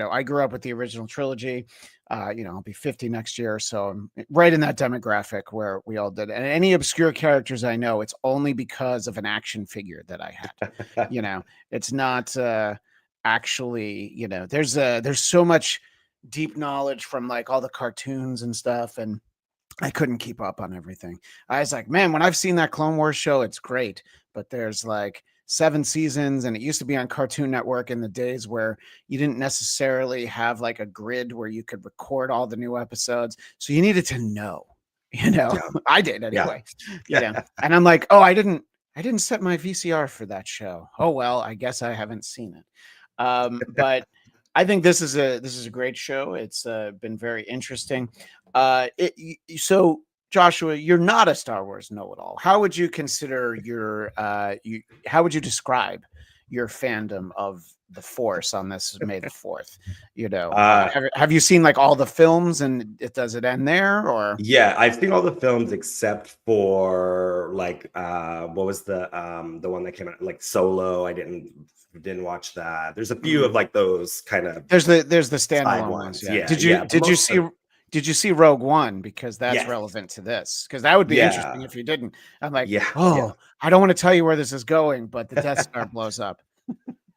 I grew up with the original trilogy. I'll be 50 next year, so I'm right in that demographic where we all did. And any obscure characters I know, it's only because of an action figure that I had. It's not actually, there's so much deep knowledge from like all the cartoons and stuff, and I couldn't keep up on everything. I was like, man, when I've seen that Clone Wars show, it's great, but there's like 7 seasons, and it used to be on Cartoon Network in the days where you didn't necessarily have like a grid where you could record all the new episodes. So you needed to know, Yeah. I did Yeah. anyway, and I'm like, oh, I didn't set my VCR for that show. Oh, well, I guess I haven't seen it. But I think this is a great show. It's been very interesting. So Joshua, you're not a Star Wars know-it-all. How would you consider how would you describe your fandom of the Force on this May the 4th? Have you seen like all the films, and does it end there, or? Yeah, I've seen all the films except for like what was the one that came out, like Solo. I didn't watch that. There's a few of like those kind of there's the standalone ones. Yeah. Did you see Rogue One? Because that's relevant to this. Because that would be interesting if you didn't. I'm like, I don't want to tell you where this is going, but the Death Star blows up.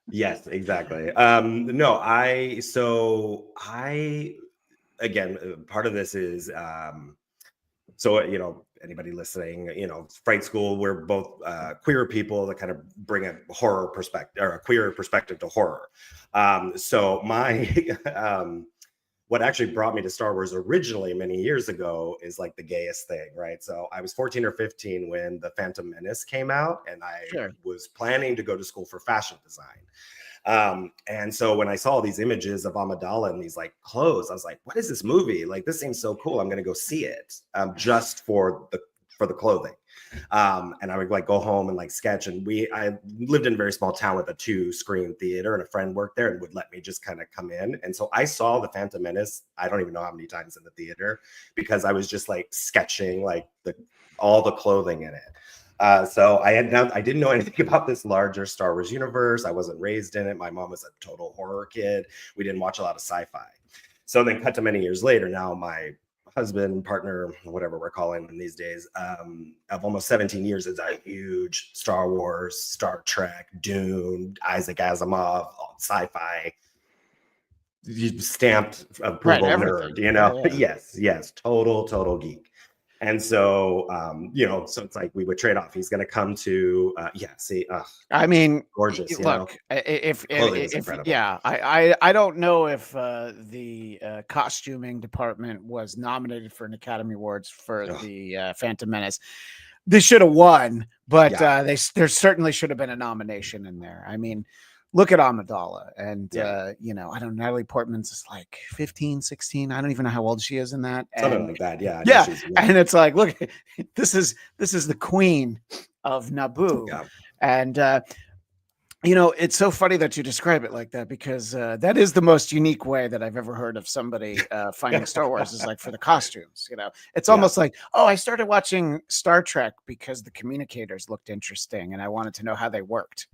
Yes, exactly. No, again, part of this is so anybody listening, Fright School, we're both queer people that kind of bring a horror perspective or a queer perspective to horror. So my what actually brought me to Star Wars originally many years ago is like the gayest thing, right? So I was 14 or 15 when The Phantom Menace came out, and I was planning to go to school for fashion design. And so when I saw these images of Amidala in these like clothes, I was like, what is this movie? Like, this seems so cool. I'm going to go see it just for the clothing. And I would like go home and like sketch. And I lived in a very small town with a 2-screen theater, and a friend worked there and would let me just kind of come in. And so I saw The Phantom Menace, I don't even know how many times in the theater, because I was just like sketching like all the clothing in it. So I didn't know anything about this larger Star Wars universe. I wasn't raised in it. My mom was a total horror kid. We didn't watch a lot of sci-fi. So then cut to many years later, now my husband, partner, whatever we're calling them these days, of almost 17 years, is a huge Star Wars, Star Trek, Dune, Isaac Asimov, sci-fi stamped approval nerd, Yeah. Yes, total geek. And so, so it's like we would trade off. He's going to come to, I mean, gorgeous. Look, if I don't know if the costuming department was nominated for an Academy Awards for the Phantom Menace. They should have won, but there certainly should have been a nomination in there. I mean, look at Amidala, and I don't know, Natalie Portman's is like 15, 16. I don't even know how old she is in that. Something like that, yeah. And it's like, look, this is the queen of Naboo, and it's so funny that you describe it like that, because that is the most unique way that I've ever heard of somebody finding Star Wars, is like for the costumes. It's almost like, oh, I started watching Star Trek because the communicators looked interesting and I wanted to know how they worked.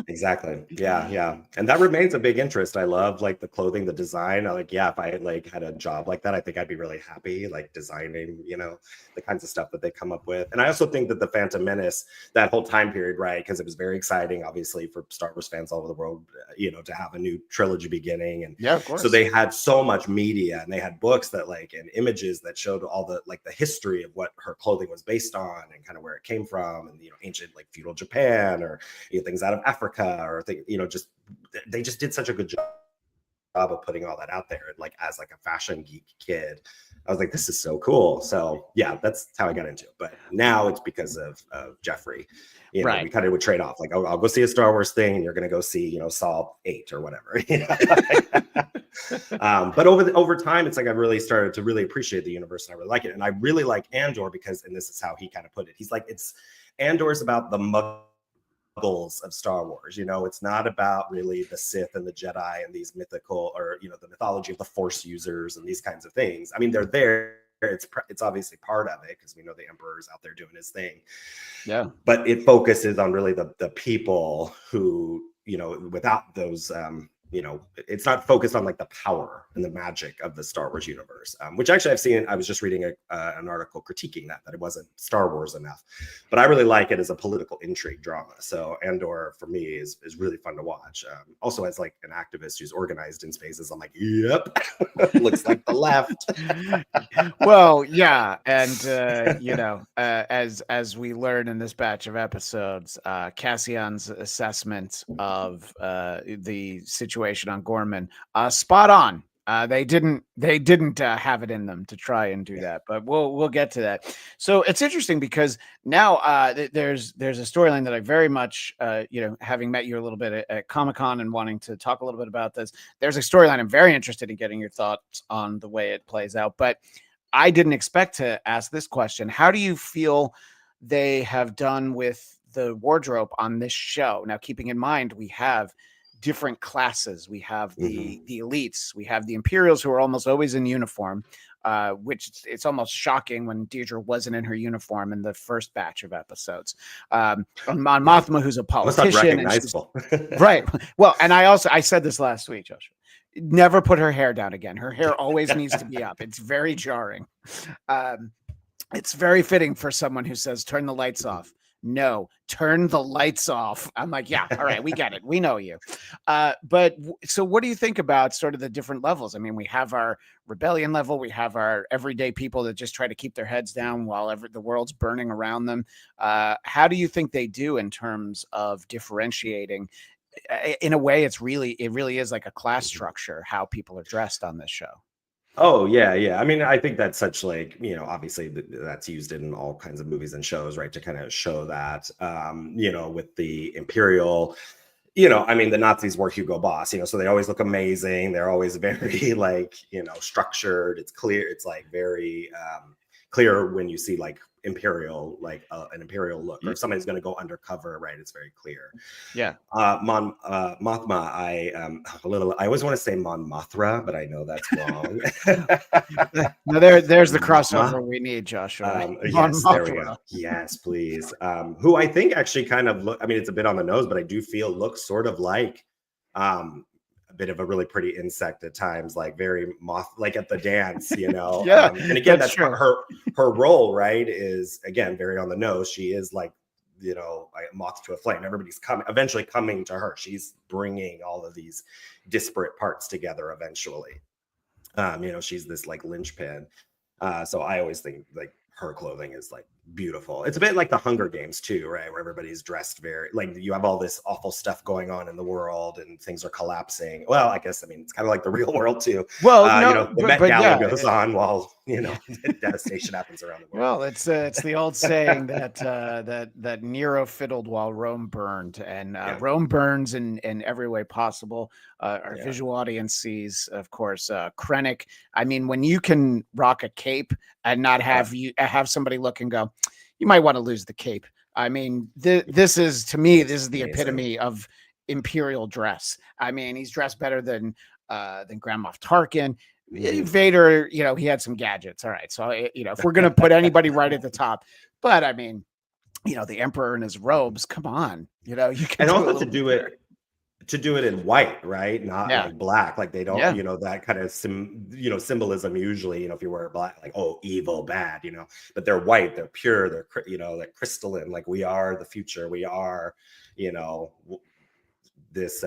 Exactly. Yeah. And that remains a big interest. I love like the clothing, the design. If I had a job like that, I think I'd be really happy, like designing, the kinds of stuff that they come up with. And I also think that the Phantom Menace, that whole time period, right, because it was very exciting, obviously, for Star Wars fans all over the world, to have a new trilogy beginning. And of course. So they had so much media, and they had books that and images that showed all the the history of what her clothing was based on and kind of where it came from, and ancient feudal Japan, or things out of Africa, or they just did such a good job of putting all that out there. And as a fashion geek kid, I was like, this is so cool. So yeah, that's how I got into it. But now it's because of Jeffrey. We kind of would trade off. Like, I'll go see a Star Wars thing, and you're going to go see, Saw 8 or whatever. But over time, it's like I've really started to really appreciate the universe, and I really like it. And I really like Andor because, and this is how he kind of put it, he's like, Andor's about the muggles of Star Wars. It's not about really the Sith and the Jedi and these mythical, or the mythology of the Force users and these kinds of things. I mean, they're there. It's obviously part of it, because we know the Emperor's out there doing his thing. Yeah. But it focuses on really the people who, without those it's not focused on like the power and the magic of the Star Wars universe, which actually I was just reading an article critiquing that it wasn't Star Wars enough, but I really like it as a political intrigue drama. So Andor for me is really fun to watch. Also, as like an activist who's organized in spaces, I'm like, yep, looks like the left. Well, yeah, and as we learn in this batch of episodes, Cassian's assessment of the situation on Gorman, spot on. They didn't have it in them to try and do that, but we'll get to that. So it's interesting because now there's a storyline that I very much having met you a little bit at Comic-Con and wanting to talk a little bit about this. There's a storyline I'm very interested in getting your thoughts on the way it plays out, but I didn't expect to ask this question. How do you feel they have done with the wardrobe on this show? Now, keeping in mind, we have different classes. We have the elites. We have the Imperials, who are almost always in uniform, which it's almost shocking when Deirdre wasn't in her uniform in the first batch of episodes. On Mon Mothma, who's a politician. Right. Well, and I said this last week, Joshua. Never put her hair down again. Her hair always needs to be up. It's very jarring. It's very fitting for someone who says, turn the lights off. No, turn the lights off. I'm like, yeah, all right, we get it. We know you. But so what do you think about sort of the different levels? I mean, we have our rebellion level. We have our everyday people that just try to keep their heads down while the world's burning around them. How do you think they do in terms of differentiating? In a way, it really is like a class structure, how people are dressed on this show. Oh yeah. I mean, I think that's such like, obviously that's used in all kinds of movies and shows, right? To kind of show that, with the Imperial, I mean, the Nazis were Hugo Boss, so they always look amazing. They're always very like, structured. It's clear. It's like very clear when you see like Imperial, like an Imperial look, or if somebody's going to go undercover, right? It's very clear. Yeah. Mothma, I always want to say Mon Mothra, but I know that's wrong. No, there's the crossover we need, Joshua. Yes, there we go. Yes, please. Who I think actually kind of look, I mean, it's a bit on the nose, but I do feel looks sort of like a bit of a really pretty insect at times, like very moth, like at the dance, Yeah, and again, that's true. her role, right, is again very on the nose. She is like, a moth to a flame. Everybody's eventually coming to her. She's bringing all of these disparate parts together eventually. She's this like linchpin. So I always think like her clothing is like beautiful. It's a bit like the Hunger Games too, right? Where everybody's dressed very like, you have all this awful stuff going on in the world and things are collapsing. Well, I guess, I mean, it's kind of like the real world too. Well, the Met Gala goes on while, devastation happens around the world. Well, it's the old saying that Nero fiddled while Rome burned, and Rome burns in every way possible. Our visual audience sees, of course, Krennic. I mean, when you can rock a cape and not have somebody look and go, you might want to lose the cape. I mean, this is the epitome of Imperial dress. I mean, he's dressed better than Grand Moff Tarkin. Vader, he had some gadgets. All right. So, if we're going to put anybody right at the top, but I mean, the Emperor in his robes, come on, you can also to do it in white, right? Not like black, like they don't, that kind of symbolism usually, if you wear black, like, oh, evil, bad, but they're white, they're pure, they're, like crystalline, like we are the future. We are, this,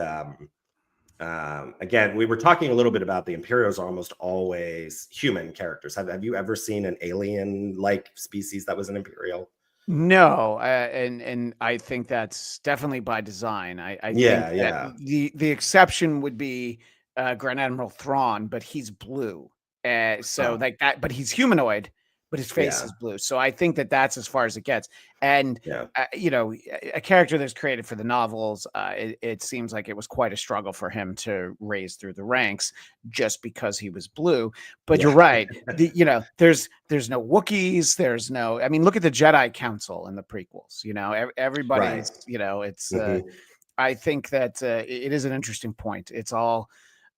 again, we were talking a little bit about the Imperials are almost always human characters. Have you ever seen an alien-like species that was an Imperial? No, and I think that's definitely by design. I think that the exception would be Grand Admiral Thrawn, but he's blue, like that. But he's humanoid, but his face is blue. So I think that's as far as it gets. And a character that's created for the novels, it seems like it was quite a struggle for him to raise through the ranks just because he was blue. But you're right. There's no Wookiees. There's no. I mean, look at the Jedi Council in the prequels. Everybody's. Right. It's. I think that it is an interesting point. It's all.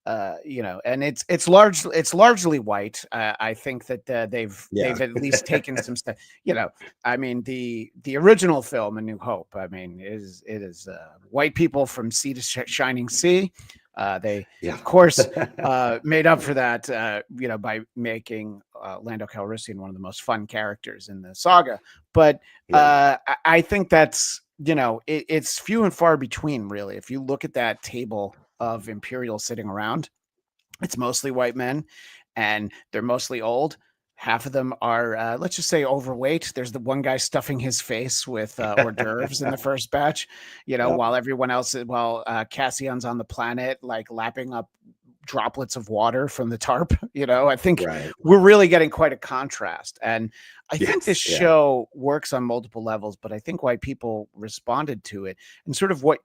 And it's largely white. I think that they've at least taken some stuff. I mean, the original film, A New Hope, I mean, it is white people from sea to shining sea. They, Yeah. of course, made up for that, by making Lando Calrissian one of the most fun characters in the saga. But Yeah. I think that's, it's few and far between, really. If you look at that table of Imperials sitting around, it's mostly white men, and they're mostly old. Half of them are, let's just say, overweight. There's the one guy stuffing his face with hors d'oeuvres in the first batch, Yeah. while everyone else, while Cassian's on the planet, like lapping up droplets of water from the tarp. I think Right. we're really getting quite a contrast. And I think this Yes. Yeah. show works on multiple levels, but I think why people responded to it, and sort of what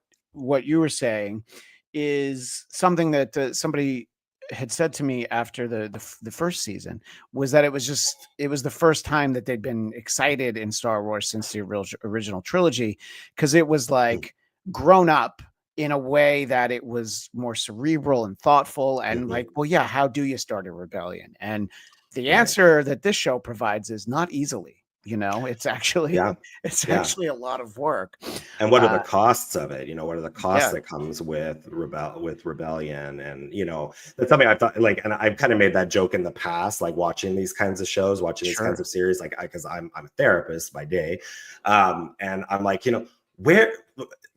you were saying, is something that somebody had said to me after the first season, was that it was the first time that they'd been excited in Star Wars since the original trilogy, because it was Mm. like grown up in a way that it was more cerebral and thoughtful, and like, Mhm. well, yeah, how do you start a rebellion? And the Right. answer that this show provides is not easily. It's actually Yeah. it's Yeah. actually a lot of work. And what are the uh costs of it? What are the costs yeah, that comes with rebellion? And that's something I thought, like, and I've kind of made that joke in the past, like watching these kinds of shows, watching these kinds sure. of series, like, because I'm a therapist by day, and I'm like, where,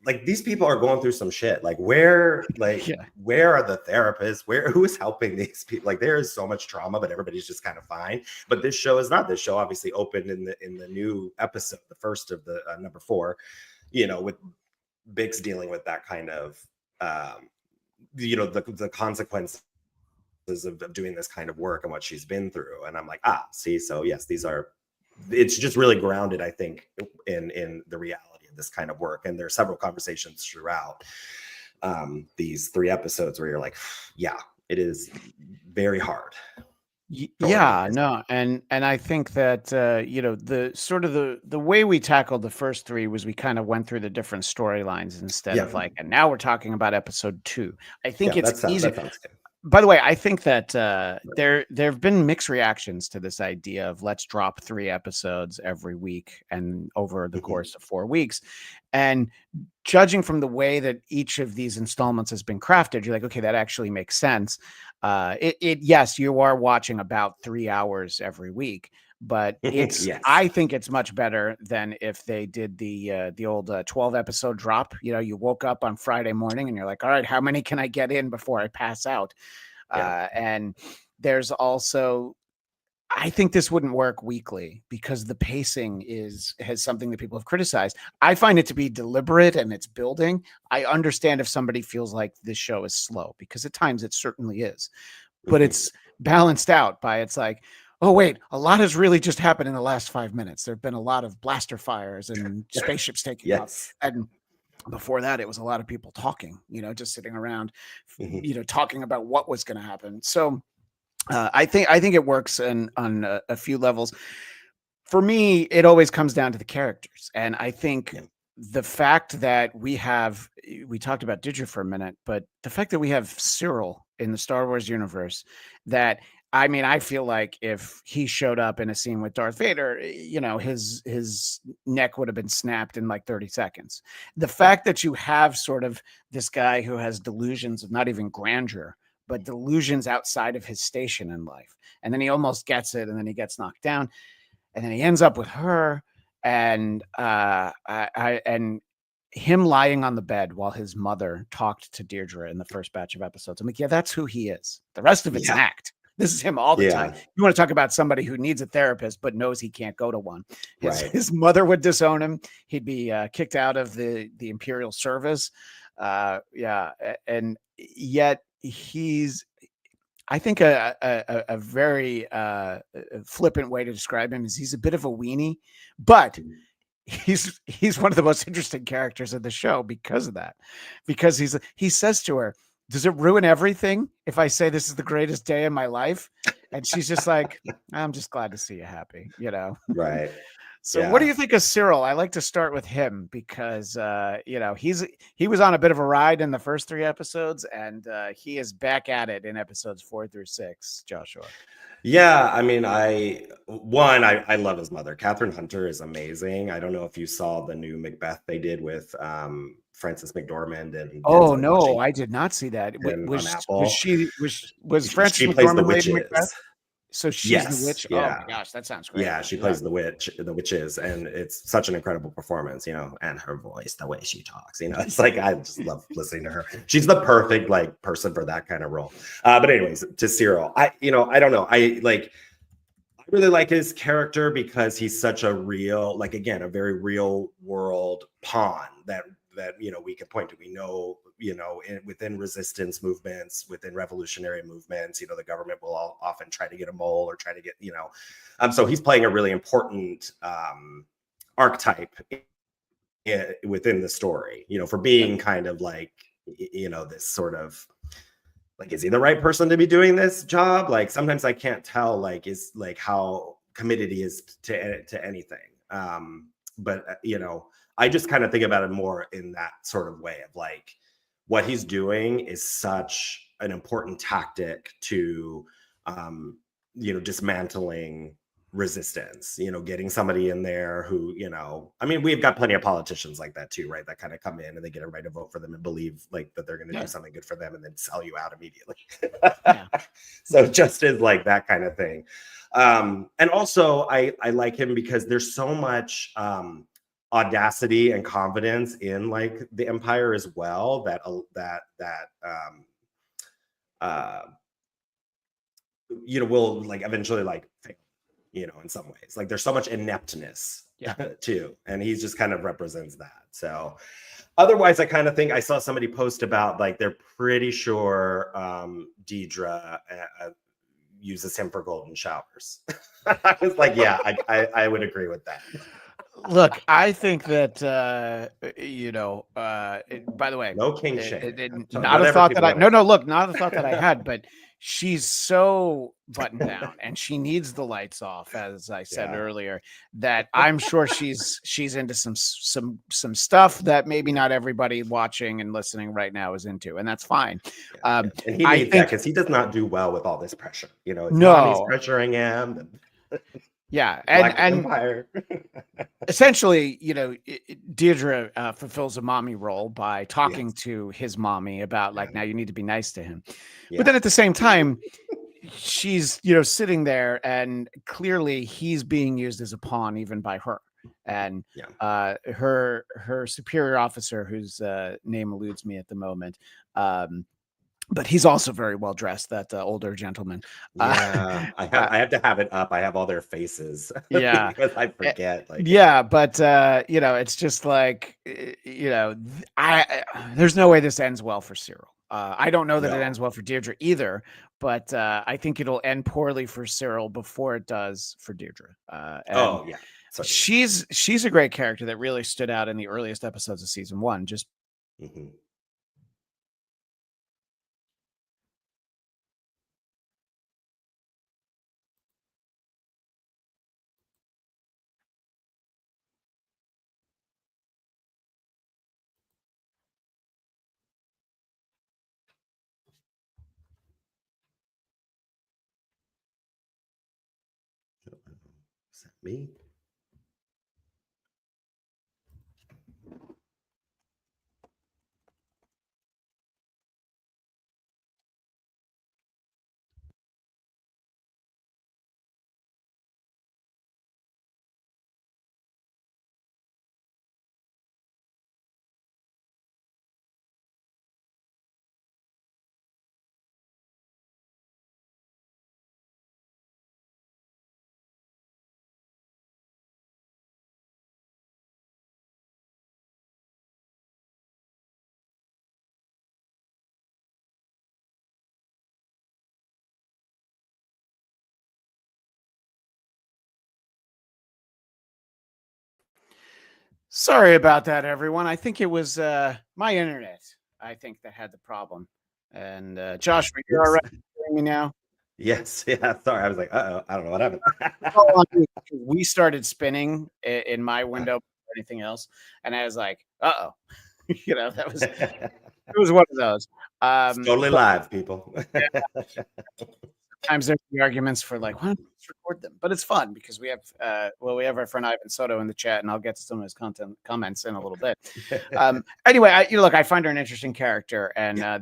like, these people are going through some shit. Yeah, Where are the therapists? Who is helping these people? Like, there is so much trauma, but everybody's just kind of fine. But this show is not. This show obviously opened in the new episode, the first of the number 4, with Bix dealing with that kind of, the consequences of doing this kind of work and what she's been through. And I'm like, see, so yes, it's just really grounded, I think, in the reality of this kind of work. And there are several conversations throughout these 3 episodes where you're like, yeah, it is very hard to Yeah, organize. no, and I think that the sort of the way we tackled the first three was we kind of went through the different storylines instead Yeah. of like, and now we're talking about episode two. I think Yeah, it's easy. that sounds good. By the way, I think that there have been mixed reactions to this idea of let's drop 3 episodes every week and over the Mhm. course of 4 weeks. And judging from the way that each of these installments has been crafted, you're like, okay, that actually makes sense. Yes, you are watching about 3 hours every week, but Yes. I think it's much better than if they did the old 12 episode drop. You woke up on Friday morning and you're like, all right, how many can I get in before I pass out? Yeah. And there's also, I think this wouldn't work weekly because the pacing has something that people have criticized. I find it to be deliberate and it's building. I understand if somebody feels like this show is slow, because at times it certainly is, but Mhm. it's balanced out by, it's like, oh wait, a lot has really just happened in the last 5 minutes. There've been a lot of blaster fires and spaceships taking off, Yes. and before that it was a lot of people talking, just sitting around, Mhm. talking about what was going to happen. So I think it works on a few levels. For me, it always comes down to the characters, and I think Yeah. the fact that we talked about Didger for a minute, but the fact that we have Cyril in the Star Wars universe, that, I mean, I feel like if he showed up in a scene with Darth Vader, his neck would have been snapped in like 30 seconds. The Yeah. fact that you have sort of this guy who has delusions of not even grandeur, but delusions outside of his station in life, and then he almost gets it, and then he gets knocked down, and then he ends up with her, and and him lying on the bed while his mother talked to Deirdre in the first batch of episodes. I'm like, yeah, that's who he is. The rest of it's an Yeah. act. This is him all the time. Yeah. You want to talk about somebody who needs a therapist but knows he can't go to one. His Right. his mother would disown him. He'd be kicked out of the Imperial service. Yeah, and yet he's, I think, a very flippant way to describe him is he's a bit of a weenie, but Mhm. he's one of the most interesting characters of the show because of that. Because he says to her, "Does it ruin everything if I say this is the greatest day in my life?" And she's just like, "I'm just glad to see you happy." Right. So what do Yeah. you think of Cyril? I like to start with him because he was on a bit of a ride in the first 3 episodes, and he is back at it in episodes 4 through 6. Joshua. Yeah, I mean, I love his mother. Catherine Hunter is amazing. I don't know if you saw the new Macbeth they did with Frances McDormand and Oh Denzel no, Washington I did not see that. on Was Apple. she was Frances She plays the McDormand Lady Macbeth? witches. So she's the Yes, witch. Oh my yeah. gosh, that sounds great. Yeah, she Yeah. plays the witches, and it's such an incredible performance, and her voice, the way she talks, it's like I just love listening to her. She's the perfect like person for that kind of role. But anyways, to Cyril, I don't know. I really like his character because he's such a real, like again, a very real world pawn that we can point to. We know, within resistance movements, within revolutionary movements, the government will often try to get a mole or try to get, so he's playing a really important archetype within the story, for being kind of like, this sort of like, is he the right person to be doing this job? Like sometimes I can't tell, like, is like how committed he is to anything. But I just kind of think about it more in that sort of way of like what he's doing is such an important tactic to dismantling resistance, getting somebody in there who, I mean, we've got plenty of politicians like that too, right? That kind of come in and they get everybody to vote for them and believe like that they're going to do something good for them and then sell you out immediately. So just is like that kind of thing. And also I like him because there's so much audacity and confidence in like the Empire as well that will like eventually like fail, in some ways. Like there's so much ineptness too, and he just kind of represents that. So otherwise, I kind of think I saw somebody post about like they're pretty sure Deidre uses him for golden showers. I was like, yeah, I would agree with that. Look, I think that by the way, no king shame. not a thought that not a thought that I had, but she's so buttoned down and she needs the lights off, as I said earlier, that I'm sure she's into some stuff that maybe not everybody watching and listening right now is into, and that's fine. And he needs that because he does not do well with all this pressure. His mommy's pressuring him. Yeah, and essentially, Deirdre fulfills a mommy role by talking to his mommy about like, now you need to be nice to him. But then at the same time, she's sitting there and clearly he's being used as a pawn even by her. And her superior officer, whose name eludes me at the moment, but he's also very well dressed, that older gentleman. I have to have it up. I have all their faces. Because I forget. Like, but it's just like, there's no way this ends well for Cyril. I don't know that it ends well for Deirdre either, but I think it'll end poorly for Cyril before it does for Deirdre. She's a great character that really stood out in the earliest episodes of season 1. Just is that me? sorry about that, everyone. I think it was my internet, I think, that had the problem. And Josh, are you all right hearing me now? Yes. Yeah. Sorry. I was like, I don't know what happened. We started spinning in my window or anything else. And I was like, that was it was one of those. Totally live, people. Sometimes there's the arguments for like, why don't you just record them, but it's fun because we have we have our friend Ivan Soto in the chat, and I'll get to some of his comments in a little bit. Anyway, look, I find her an interesting character, and Yeah,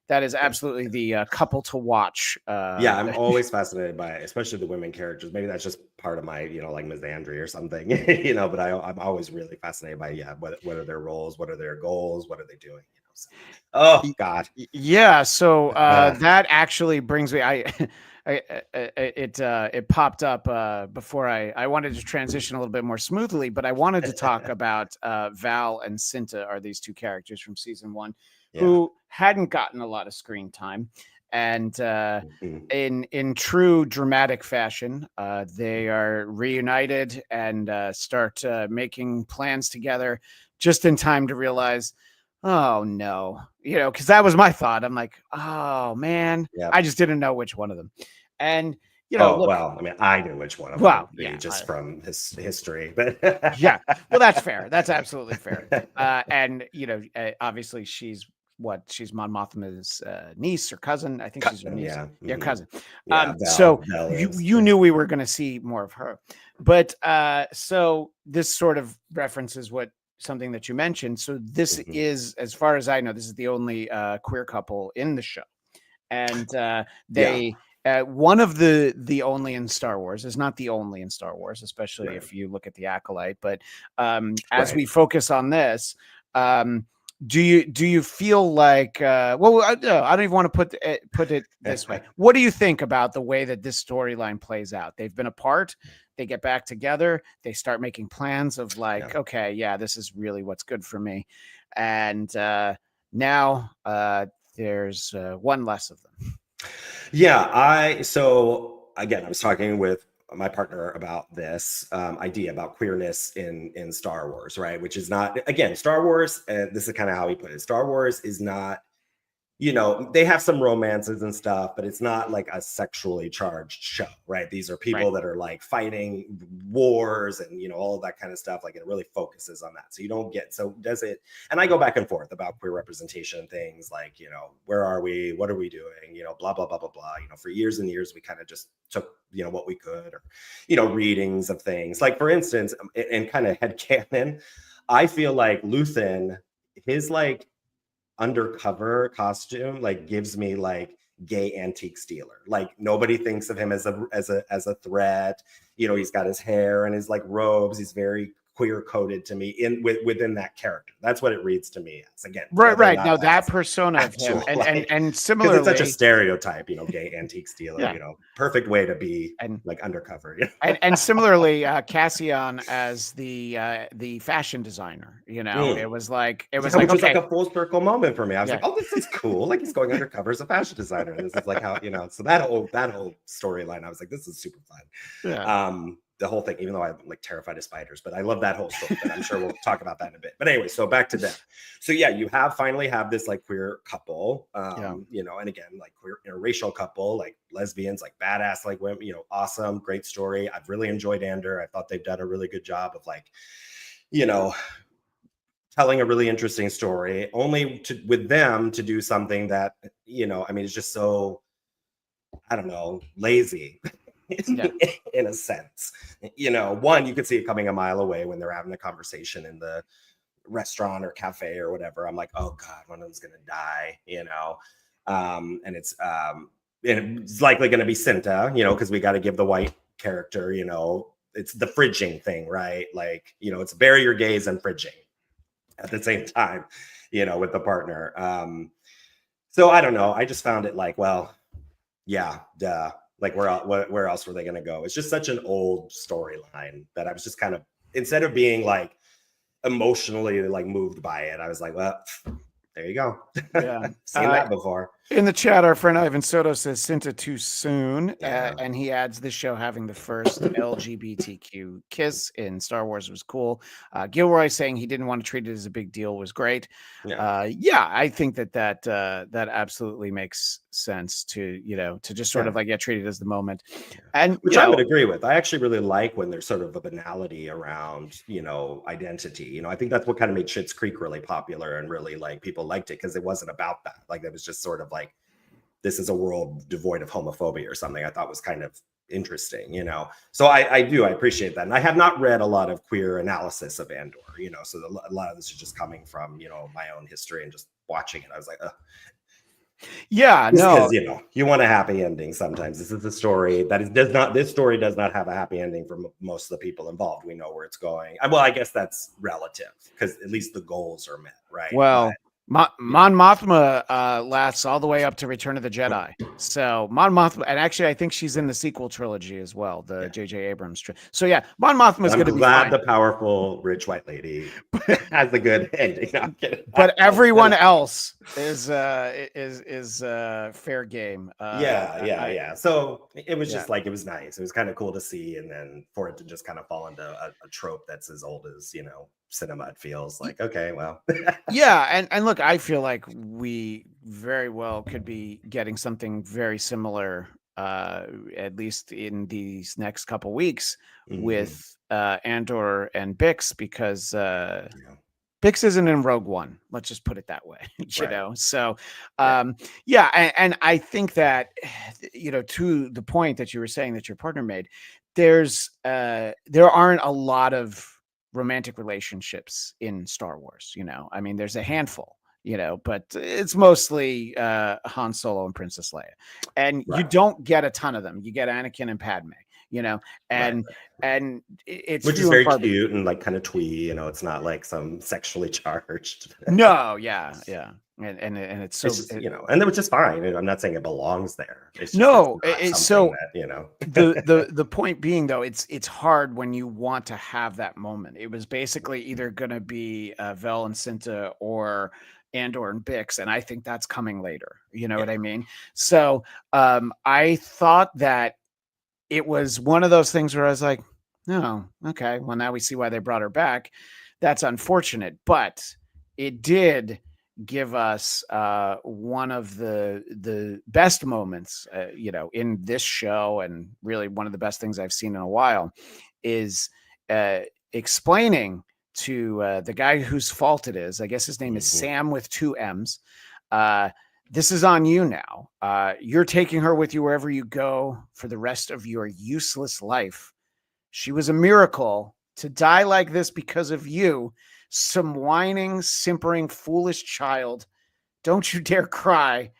that is absolutely the couple to watch. Yeah, I'm always fascinated by it, especially the women characters. Maybe that's just part of my, like misandry or something, but I'm always really fascinated by, what are their roles? What are their goals? What are they doing? So, oh God. Yeah. So that actually brings me, it popped up before I wanted to transition a little bit more smoothly, but I wanted to talk about Val and Cinta are these two characters from season 1 who hadn't gotten a lot of screen time. And in true dramatic fashion, they are reunited and start making plans together just in time to realize, oh no, because that was my thought. I'm like, oh man, I just didn't know which one of them. And look, well, I mean, I knew which one of them. Well, just from his history, but yeah, well, that's fair. That's absolutely fair. And obviously, she's Mon Mothma's niece or cousin. I think she's her niece. Yeah, cousin. So you knew we were going to see more of her, but so this sort of references something that you mentioned. So this is, as far as I know, this is the only queer couple in the show, and they. One of the only in Star Wars is not the only in Star Wars, especially if you look at the Acolyte. But as we focus on this, do you feel like? Well, I don't even want to put it this way. What do you think about the way that this storyline plays out? They've been apart. They get back together. They start making plans of like, okay, this is really what's good for me, and now there's one less of them. Yeah, so again, I was talking with my partner about this idea about queerness in Star Wars, right? Which is not, again, Star Wars, this is kind of how he put it. Star Wars is not, they have some romances and stuff, but it's not like a sexually charged show, right? These are people that are like fighting wars and, all of that kind of stuff. Like it really focuses on that. So you don't get, so does it, and I go back and forth about queer representation things like, where are we? What are we doing? Blah, blah, blah, blah, blah. For years and years, we kind of just took, what we could, or, readings of things. Like for instance, in kind of headcanon, I feel like Luthen, his like, undercover costume like gives me like gay antique stealer. Like nobody thinks of him as a threat. He's got his hair and his like robes. He's very queer coded to me within that character. That's what it reads to me as. Again, right. Now that persona of him, and similarly, it's such a stereotype. Gay antique stealer. Perfect way to be like undercover. and similarly, Cassian as the fashion designer. It was like which was like a full circle moment for me. I was like, oh, this is cool. Like he's going undercover as a fashion designer. And this is like how So that whole storyline, I was like, this is super fun. Yeah. The whole thing, even though I'm like terrified of spiders, but I love that whole story. But I'm sure we'll talk about that in a bit. But anyway, so back to them. So you finally have this like queer couple, and again, like queer interracial couple, like lesbians, like badass, like women, awesome, great story. I've really enjoyed Andor. I thought they've done a really good job of like, telling a really interesting story. Only with them to do something that, it's just so, I don't know, lazy. In a sense, one, you could see it coming a mile away when they're having a conversation in the restaurant or cafe or whatever. I'm like, oh God, one of them's gonna die, and it's likely gonna be Cinta, because we got to give the white character, it's the fridging thing, right? Like, it's bury your gaze and fridging at the same time, with the partner. So I don't know. I just found it like, well, yeah, duh. Like where else were they going to go? It's just such an old storyline that I was just kind of, instead of being like emotionally like moved by it, I was like, well, there you go. Yeah. Seen that before. In the chat, our friend Ivan Soto says Cinta too soon, and he adds this show having the first LGBTQ kiss in Star Wars was cool. Gilroy saying he didn't want to treat it as a big deal was great. I think that absolutely makes sense to to just sort of like treat it as the moment, and which I would agree with. I actually really like when there's sort of a banality around identity. I think that's what kind of made Schitt's Creek really popular and really like people liked it because it wasn't about that. Like it was just sort of like, this is a world devoid of homophobia or something. I thought was kind of interesting, you know. So I appreciate that, and I have not read a lot of queer analysis of Andor, you know, so a lot of this is just coming from, you know, my own history and just watching it. I was like, Yeah, just no, because, you know, you want a happy ending sometimes. This is a story that this story does not have a happy ending for most of the people involved. We know where it's going. Well, I guess that's relative because at least the goals are met, right? well, But Mon Mothma lasts all the way up to Return of the Jedi. So Mon Mothma, and actually, I think she's in the sequel trilogy as well, the Yeah. J.J. Abrams. So yeah, Mon Mothma is going to be glad fine. the powerful rich white lady has a good ending. No, I'm kidding. But everyone else is fair game. Yeah. So it was Yeah. just like, it was nice. It was kind of cool to see, and then for it to just kind of fall into a trope that's as old as, you know, cinema. It feels like, okay, well. Yeah, and look, I feel like we very well could be getting something very similar, at least in these next couple weeks, with Andor and Bix, because Yeah. Bix isn't in Rogue One. Let's just put it that way, you Right. know. So, Yeah. yeah, and I think that, you know, to the point that you were saying that your partner made, there aren't a lot of romantic relationships in Star Wars. You know, I mean, there's a handful, you know, but it's mostly Han Solo and Princess Leia, and you Right. don't get a ton of them. You get Anakin and Padme, you know, Right. and it's Which is few and very far between. cute and like kind of twee, you know, it's not like some sexually charged. No, yeah, and it's so It's just, you know, and which is fine. I'm not saying it belongs there. It's just, no, it's not it's something so that, you know. the point being though, it's hard when you want to have that moment. It was basically either going to be Vel and Cinta or Andor and Bix, and I think that's coming later. You know Yeah. what I mean? So I thought that it was one of those things where I was like, no, okay, well now we see why they brought her back. That's unfortunate, but it did give us one of the best moments, you know, in this show, and really one of the best things I've seen in a while, is explaining to the guy whose fault it is. I guess his name is Sam with 2 M's. This is on you now. You're taking her with you wherever you go for the rest of your useless life. She was a miracle. To die like this because of you, some whining, simpering, foolish child. Don't you dare cry.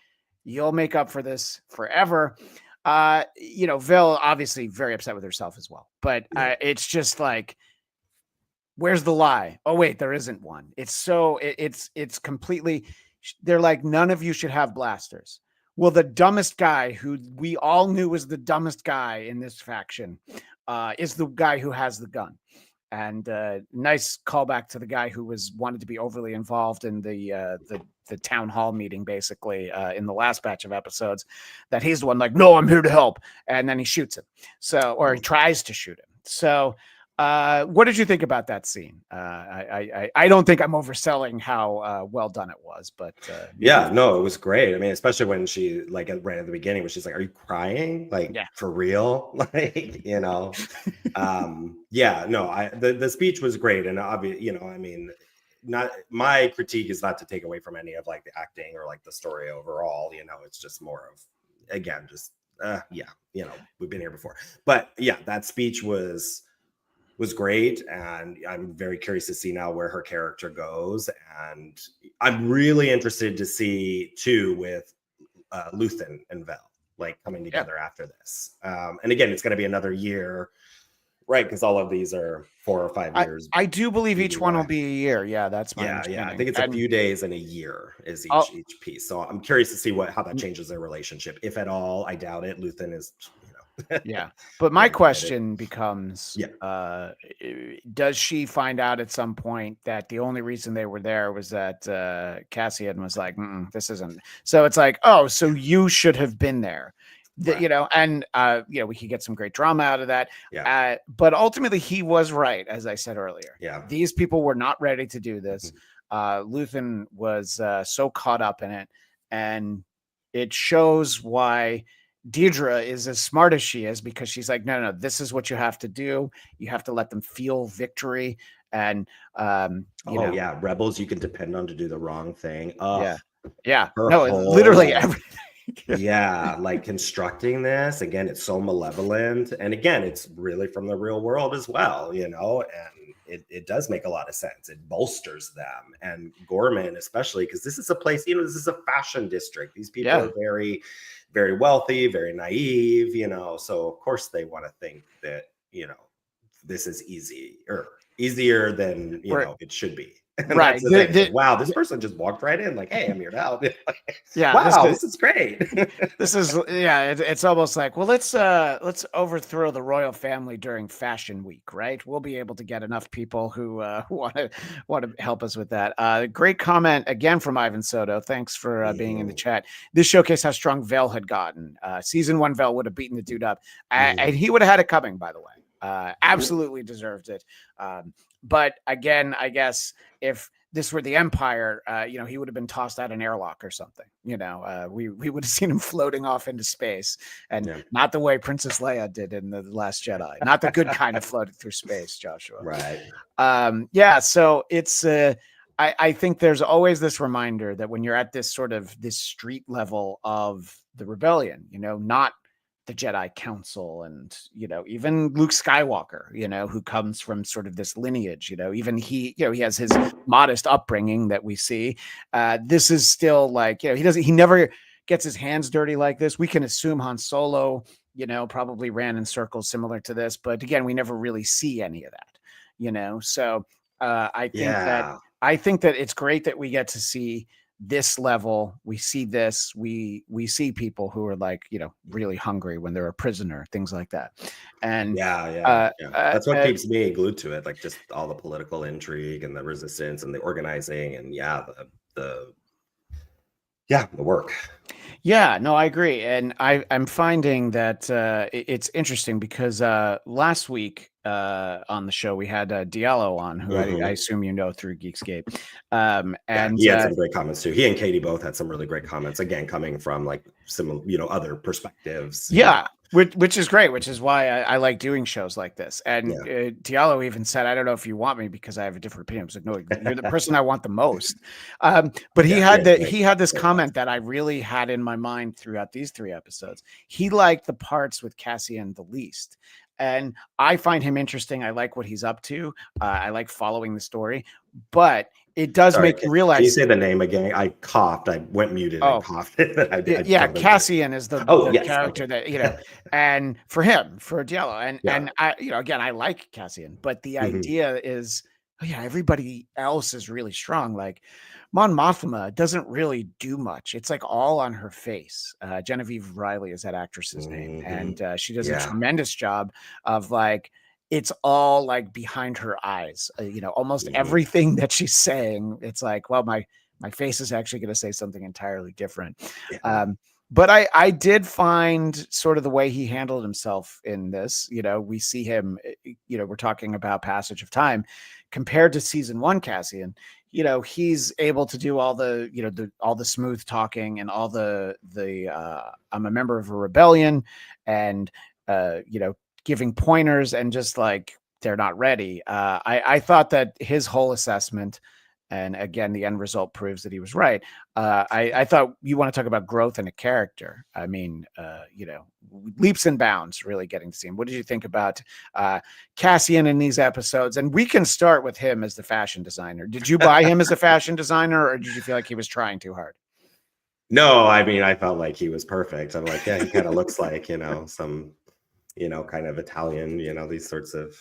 You'll make up for this forever. You know, Vel obviously very upset with herself as well, but it's just like, where's the lie? Oh wait, there isn't one. It's completely. They're like, none of you should have blasters. Well, the dumbest guy who we all knew was the dumbest guy in this faction is the guy who has the gun. And nice callback to the guy who wanted to be overly involved in the town hall meeting, basically in the last batch of episodes. That he's the one like, no, I'm here to help, and then he shoots him. So, or he tries to shoot him. So, what did you think about that scene? I don't think I'm overselling how well done it was, but yeah, no, it was great. I mean, especially when she like right at the beginning, when she's like, "Are you crying? Like yeah, for real?" Like, you know. Yeah, no, the speech was great, and obviously, you know, I mean, not my critique is not to take away from any of like the acting or like the story overall. You know, it's just more of, again, just yeah, you know, we've been here before, but yeah, that speech was great, and I'm very curious to see now where her character goes, and I'm really interested to see too with Luthen and Vel like coming together after this, and again, it's going to be another year, right? Because all of these are 4 or 5 years. I do believe each one will be a year. Yeah, that's my understanding. I think it's a few days and a year is each piece. So I'm curious to see how that changes their relationship, if at all. I doubt it. Luthen is, you know. Yeah, but my question becomes, yeah, does she find out at some point that the only reason they were there was that Cassian was like, this isn't, so it's like, oh, so you should have been there. Right. You know, and you know, we could get some great drama out of that. Yeah. But ultimately he was right, as I said earlier. Yeah, these people were not ready to do this. Luthen was so caught up in it, and it shows why Deidre is as smart as she is, because she's like, no, this is what you have to do. You have to let them feel victory. And you know, yeah, rebels you can depend on to do the wrong thing. Yeah, no, literally everything. Yeah, like constructing this again, it's so malevolent. And again, it's really from the real world as well, and it does make a lot of sense. It bolsters them and Gorman, especially because this is a place, this is a fashion district. These people Yeah. are very, very wealthy, very naive, so of course they want to think that, this is easier than, Right. it should be. And that's Right. the thing. It's like, wow, this person just walked right in, like, hey, I'm here to help. Yeah. Wow, this is great. This is yeah, it's almost like, well, let's overthrow the royal family during Fashion Week, right? We'll be able to get enough people who want to help us with that. Great comment again from Ivan Soto. Thanks for being in the Mhm, chat. This showcased how strong Vel had gotten. Season 1 Vel would have beaten the dude up, and mhm. he would have had it coming. By the way, absolutely deserved it. But again, I guess if this were the Empire, he would have been tossed out an airlock or something. We would have seen him floating off into space, and Yeah. not the way Princess Leia did in the Last Jedi, not the good kind of floated through space, Joshua. Right. Yeah, so it's I think there's always this reminder that when you're at this sort of this street level of the rebellion, not the Jedi Council and, even Luke Skywalker, who comes from sort of this lineage, even he has his modest upbringing that we see. This is still like, he never gets his hands dirty like this. We can assume Han Solo, probably ran in circles similar to this, but again, we never really see any of that, so I think that Yeah. it's great that we get to see this level. We see this, we see people who are like, really hungry when they're a prisoner, things like that. And Yeah, yeah, uh, yeah. uh, That's what uh keeps me glued to it, like just all the political intrigue and the resistance and the organizing and the work. yeah, no, I agree. And I'm finding that it's interesting because last week on the show we had Diallo on, who I Mhm. assume through Geekscape. Yeah, And he had some great comments too. He and Katie both had some really great comments. Again, coming from like some, other perspectives. yeah, which is great, which is why I like doing shows like this. And Yeah, Diallo even said, "I don't know if you want me because I have a different opinion." I was like, "No, you're the person I want the most." But yeah, he had he had this great thoughts. comment that I really had in my mind throughout these 3 episodes. He liked the parts with Cassian the least. And I find him interesting. I like what he's up to. I like following the story, but it does Sorry, make you can you realize. say the name again? I coughed. I went muted and Oh, coughed. I yeah, totally missed. Cassian is the Oh, the yes. Okay. character that, and for him, for Diallo, and Yeah. I, again, I like Cassian, but the Mhm. idea is, oh yeah, everybody else is really strong. Like Mon Mothma doesn't really do much. It's like all on her face. Genevieve Riley is that actress's name, and Mhm. she does a Yeah. tremendous job of like it's all like behind her eyes. Almost Mhm. everything that she's saying, it's like, well, my face is actually going to say something entirely different. Yeah. But I did find sort of the way he handled himself in this. We see him. We're talking about passage of time compared to season 1 Cassian. He's able to do all the all the smooth talking and all the I'm a member of a rebellion, and giving pointers and just like they're not ready. I thought that his whole assessment, and again, the end result proves that he was right. I thought you want to talk about growth in a character. I mean, leaps and bounds, really getting to see him. What did you think about Cassian in these episodes? And we can start with him as the fashion designer. Did you buy him as a fashion designer, or did you feel like he was trying too hard? No, I mean, I felt like he was perfect. I'm like, yeah, he kind of looks like, some, kind of Italian, these sorts of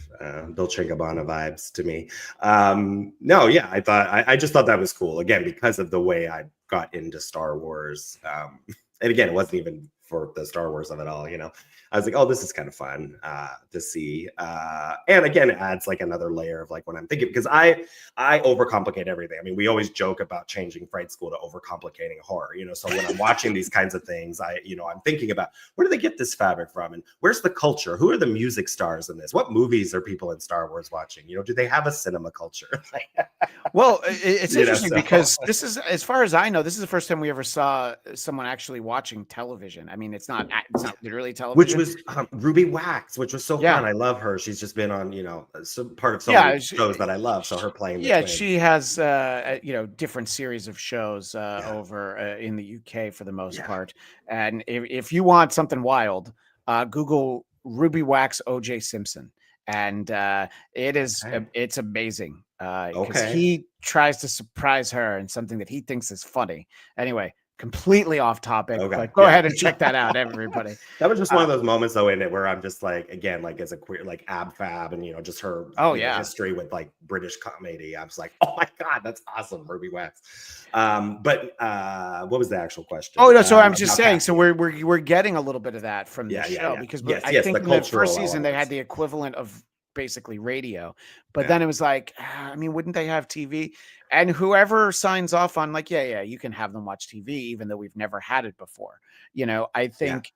Dolce & Gabbana vibes to me. No, yeah, I just thought that was cool. Again, because of the way I got into Star Wars. And again, it wasn't even for the Star Wars of it all, I was like, oh, this is kind of fun to see. And again, it adds like another layer of like when I'm thinking, because I overcomplicate everything. I mean, we always joke about changing Fright School to overcomplicating horror, so when I'm watching these kinds of things, I'm thinking about where do they get this fabric from, and where's the culture? Who are the music stars in this? What movies are people in Star Wars watching? Do they have a cinema culture? Well, it's interesting So because this is, as far as I know, this is the first time we ever saw someone actually watching television. I mean, it's not literally Which television. was Ruby Wax, which was so Yeah. fun. I love her. She's just been on, part of so Yeah, many shows that I love. So her playing the yeah, twins. she has different series of shows over in the UK for the most Yeah. part. And if you want something wild, Google Ruby Wax OJ Simpson, and it's amazing because Okay. he tries to surprise her in something that he thinks is funny. Anyway, completely off topic, Okay. but go ahead and check that out, everybody. That was just one of those moments though in it where I'm just like, again, like as a queer, like Ab Fab and just her history with like British comedy. I was like, oh my God, that's awesome, Ruby Wax. But what was the actual question? Oh no, so I'm just saying, casting. so we're getting a little bit of that from the show because I think in the first season they had the equivalent of basically radio, but then it was like, I mean, wouldn't they have TV? And whoever signs off on like, you can have them watch TV, even though we've never had it before. I think,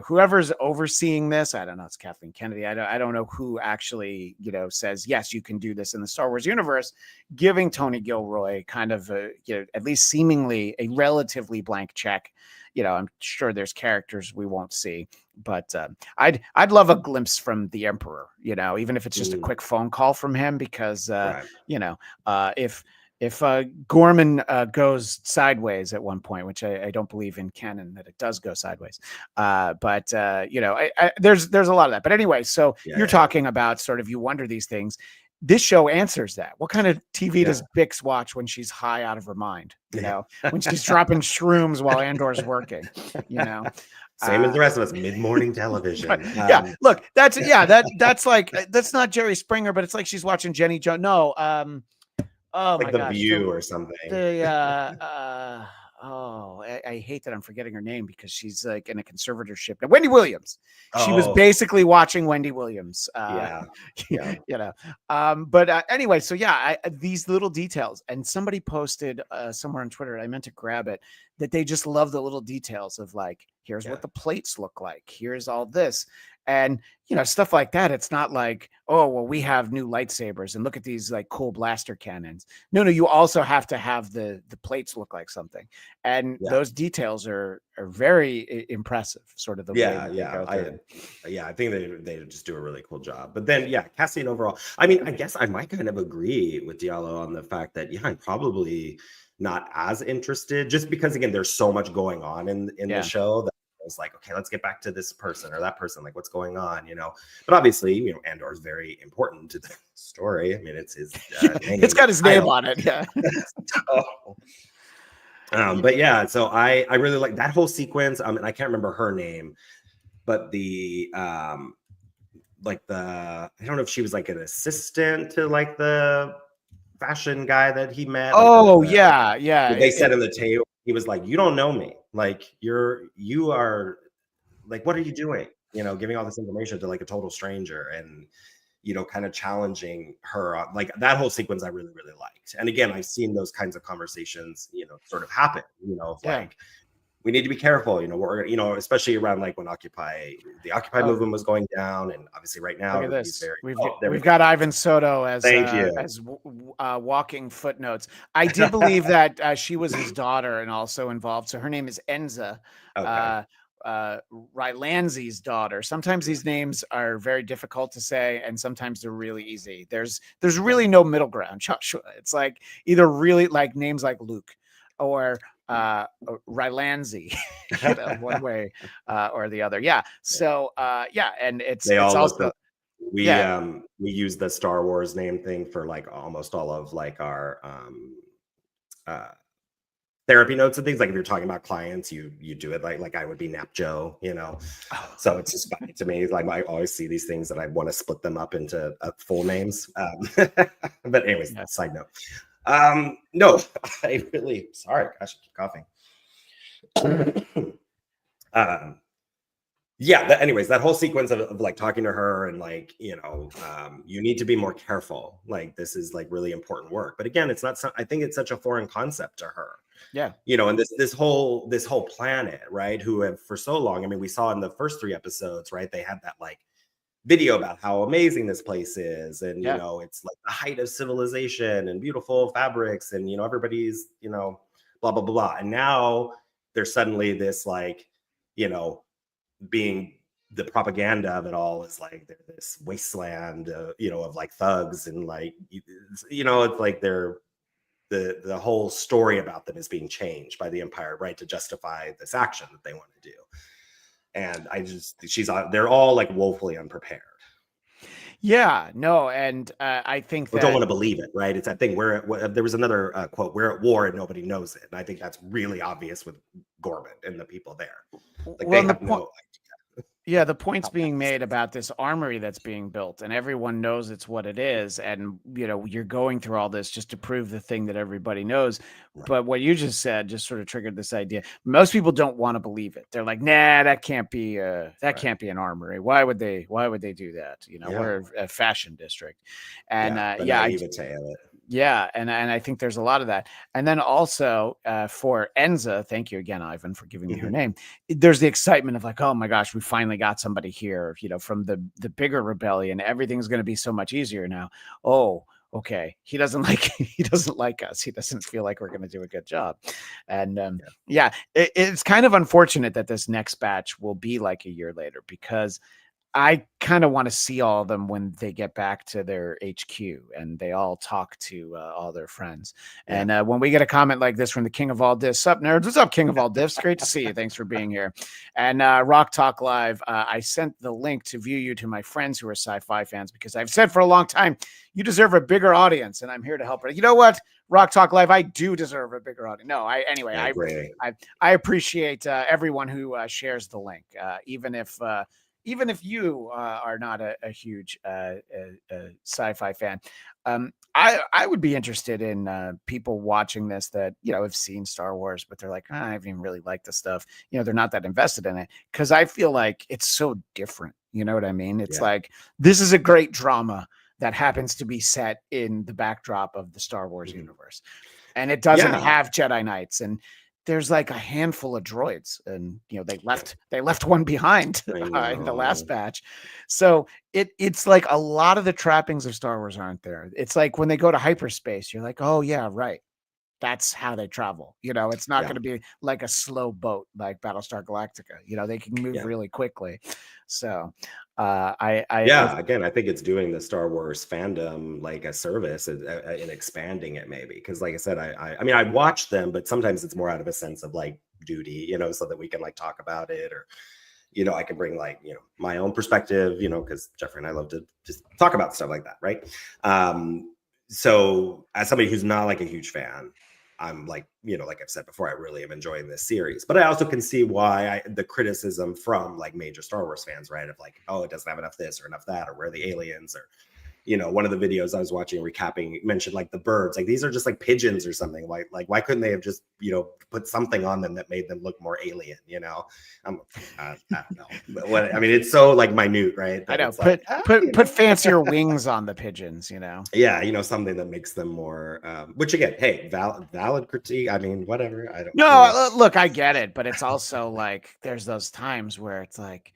whoever's overseeing this, I don't know, it's Kathleen Kennedy. I don't know who actually, says, yes, you can do this in the Star Wars universe, giving Tony Gilroy kind of at least seemingly a relatively blank check. I'm sure there's characters we won't see, but I'd love a glimpse from the Emperor, even if it's just a quick phone call from him, because if Gorman goes sideways at one point, which I don't believe in canon that it does go sideways, but there's a lot of that. But anyway, so you're talking about sort of, you wonder these things. This show answers that. What kind of TV does Bix watch when she's high out of her mind? When she's dropping shrooms while Andor's working, Same as the rest of us, mid-morning television. Look, that's like, that's not Jerry Springer, but it's like she's watching Jenny Jones. No, oh like my The gosh, View or something. I hate that I'm forgetting her name because she's like in a conservatorship. Now, Wendy Williams. She was basically watching Wendy Williams. But anyway, so these little details, and somebody posted somewhere on Twitter, I meant to grab it, that they just love the little details of like, here's what the plates look like. Here's all this. And, stuff like that. It's not like, oh, well, we have new lightsabers and look at these like cool blaster cannons. No, you also have to have the plates look like something. And those details are very impressive, sort of the way they go through. I think they just do a really cool job. But then, casting overall, I mean, I guess I might kind of agree with Diallo on the fact that, I'm probably not as interested, just because, again, there's so much going on in the show that was like, okay, let's get back to this person or that person, like what's going on, but obviously, Andor is very important to the story. I mean, it's his name. It's got his name on it. But so I really like that whole sequence. And I can't remember her name, but the I don't know if she was like an assistant to like the fashion guy that he met. They said in the table, he was like, you don't know me. Like you are like, what are you doing? Giving all this information to like a total stranger, and kind of challenging her. Like that whole sequence I really, really liked. And again, I've seen those kinds of conversations, sort of happen, like, we need to be careful, we're, especially around like when the Occupy movement was going down. And obviously right now, look at this. We've got Ivan Soto as walking footnotes. I did believe that she was his daughter and also involved. So her name is Enza. Rylanzi's daughter. Sometimes these names are very difficult to say, and sometimes they're really easy. There's really no middle ground, Joshua. It's like either really like names like Luke or Rylanzi, one way or the other. So and it's also we use the Star Wars name thing for like almost all of like our therapy notes and things. Like if you're talking about clients, you do it like I would be Nap Joe, so it's just funny to me. Like I always see these things that I want to split them up into full names. But anyways, side note. No, I really, sorry, gosh, I keep coughing. Anyways, that whole sequence of like talking to her and like, you need to be more careful. Like this is like really important work. But again, it's not, I think it's such a foreign concept to her. And this whole planet, right? Who have for so long, I mean, we saw in the first 3 episodes, right? They had that like video about how amazing this place is. And, it's like the height of civilization and beautiful fabrics and, everybody's, blah, blah, blah, blah. And now there's suddenly this like you know, being the propaganda of it all is like they're this wasteland, you know, of like thugs and like, you know, it's like they're the whole story about them is being changed by the Empire, right, to justify this action that they want to do. And they're all like woefully unprepared. Yeah, no, and I think Or don't that want to believe it, right? It's that thing where there was another quote, "We're at war and nobody knows it," and I think that's really obvious with Gorman and the people there. Like well, they and the have point. no Yeah, the point's how bad being this made is. about this armory that's being built, and everyone knows it's what it is. And, you're going through all this just to prove the thing that everybody knows. Right. But what you just said just sort of triggered this idea. Most people don't want to believe it. They're like, nah, that can't be Right. an armory. Why would they do that? Yeah. We're a fashion district. And Yeah. The yeah, naivete of it. yeah, and I think there's a lot of that. And then also for Enza, thank you again, Ivan, for giving me her Mhm. name. There's the excitement of like, oh my gosh, we finally got somebody here, from the bigger rebellion. Everything's going to be so much easier now. Oh, okay. He doesn't like he doesn't like us. He doesn't feel like we're going to do a good job. And Yeah. yeah, it's kind of unfortunate that this next batch will be like a year later, because I kind of want to see all of them when they get back to their HQ and they all talk to all their friends. Yeah. And when we get a comment like this from the King of All Diffs, sup nerds? What's up, King of All Diffs? Great to see you. Thanks for being here. And Rock Talk Live, I sent the link to view you to my friends who are sci-fi fans, because I've said for a long time, you deserve a bigger audience, and I'm here to help. You know what? Rock Talk Live, I do deserve a bigger audience. No, anyway, I agree. I appreciate everyone who shares the link, even if you are not a huge sci-fi fan. I would be interested in people watching this that have seen Star Wars, but they're like, I haven't even really liked the stuff. They're not that invested in it, because I feel like it's so different. You know what I mean? It's Yeah. like, this is a great drama that happens to be set in the backdrop of the Star Wars Mhm. universe, and it doesn't Yeah. have Jedi Knights, and there's like a handful of droids, and they left one behind I in the last know. batch. So it's like a lot of the trappings of Star Wars aren't there. It's like when they go to hyperspace, you're like, oh yeah, right. That's how they travel. It's not Yeah. going to be like a slow boat like Battlestar Galactica. They can move Yeah. really quickly. So I Yeah, again, I think it's doing the Star Wars fandom like a service in expanding it, maybe. Because, like I said, I mean, I watch them, but sometimes it's more out of a sense of like duty, so that we can like talk about it, or I can bring like my own perspective, because Jeffrey and I love to just talk about stuff like that, right? So, as somebody who's not like a huge fan, I'm like, like I've said before, I really am enjoying this series. But I also can see why the criticism from like major Star Wars fans, right? Of like, oh, it doesn't have enough this or enough that, or where are the aliens, or one of the videos I was watching recapping mentioned like the birds, like these are just like pigeons or something. Like why couldn't they have just put something on them that made them look more alien? I don't know, but I mean, it's so like minute, right? I That know, it's like put fancier wings on the pigeons. yeah, something that makes them more. Which again, hey, valid critique. I mean, whatever. I don't. No, look, I get it, but it's also like there's those times where it's like,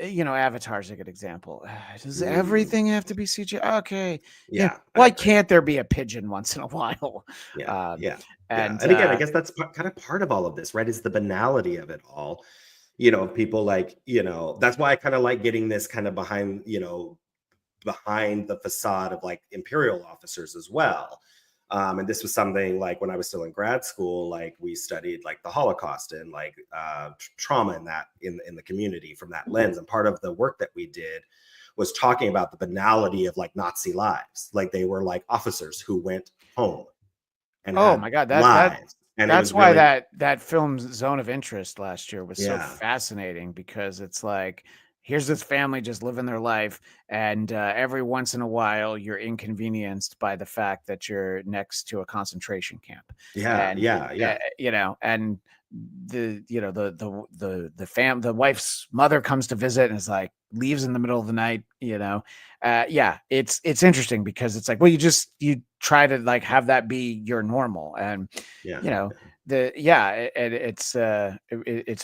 Avatar's a good example. Does Mm, everything have to be CGI? Okay, yeah, I why agree. can't there be a pigeon once in a while? Yeah, Um, yeah, yeah. and And again, I guess that's kind of part of all of this, right? Is the banality of it all. People like, that's why I kind of like getting this kind of behind the facade of like imperial officers as well. And this was something like when I was still in grad school, like we studied like the Holocaust and like trauma in that in the community from that lens. And part of the work that we did was talking about the banality of like Nazi lives. Like they were like officers who went home and oh had my god, lives. And it that's was why really, that film's Zone of Interest last year was so yeah, fascinating, because it's like, here's this family just living their life, and every once in a while you're inconvenienced by the fact that you're next to a concentration camp, yeah, and yeah, yeah, and the wife's mother comes to visit and is like, leaves in the middle of the night. Yeah, it's interesting, because it's like, well, you try to like have that be your normal, and yeah. you know it's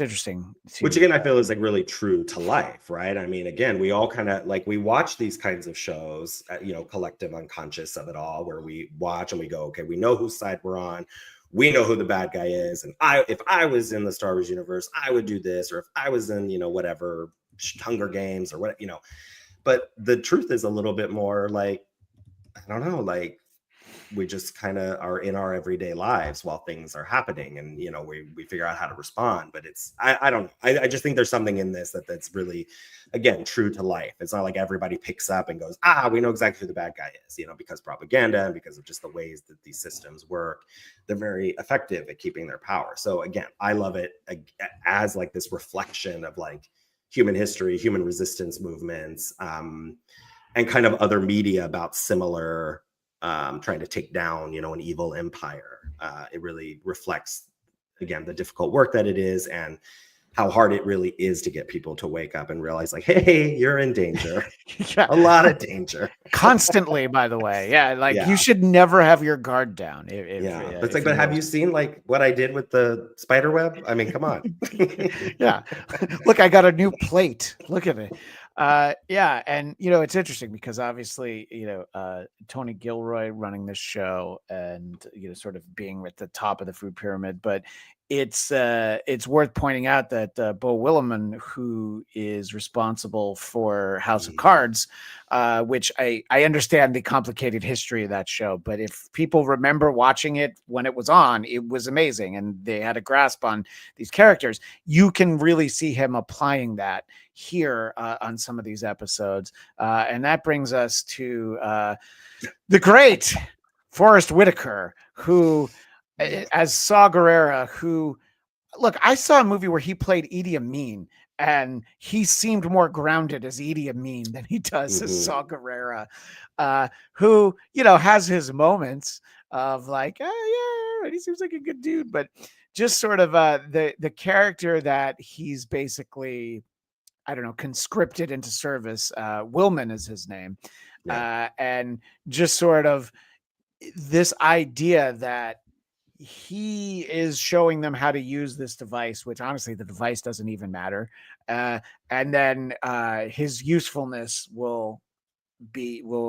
interesting Which to again, I feel is like really true to life, right? I mean, again, we all kind of like we watch these kinds of shows, collective unconscious of it all, where we watch and we go, okay, we know whose side we're on. we know who the bad guy is, and if I was in the Star Wars universe, I would do this, or if I was in, whatever Hunger Games or what, but the truth is a little bit more like, I don't know, like we just kind of are in our everyday lives while things are happening, and we figure out how to respond. But it's, I don't know, I just think there's something in this that's really, again, true to life. It's not like everybody picks up and goes, we know exactly who the bad guy is, because propaganda and because of just the ways that these systems work, they're very effective at keeping their power. So again, I love it as like this reflection of like human history, human resistance movements, and kind of other media about similar trying to take down, an evil empire. It really reflects, again, the difficult work that it is and how hard it really is to get people to wake up and realize like, hey, you're in danger. A lot of danger. Constantly, by the way. Yeah, like you should never have your guard down. But it's like, but have you seen like what I did with the spider web? I mean, come on. Yeah. Look, I got a new plate. Look at it. Yeah, and it's interesting because obviously, Tony Gilroy running this show and sort of being at the top of the food pyramid, but it's worth pointing out that Bo Willimon, who is responsible for House of Cards, which I understand the complicated history of that show, but if people remember watching it when it was on, it was amazing, and they had a grasp on these characters. You can really see him applying that here on some of these episodes, and that brings us to the great Forrest Whitaker, who as Saw Gerrera, who, look, I saw a movie where he played Idi Amin, and he seemed more grounded as Idi Amin than he does as Saw Gerrera, who has his moments of like, yeah, he seems like a good dude, but just sort of the character that he's basically, I don't know, conscripted into service. Willman is his name. And just sort of this idea that he is showing them how to use this device, which honestly, the device doesn't even matter. And then his usefulness will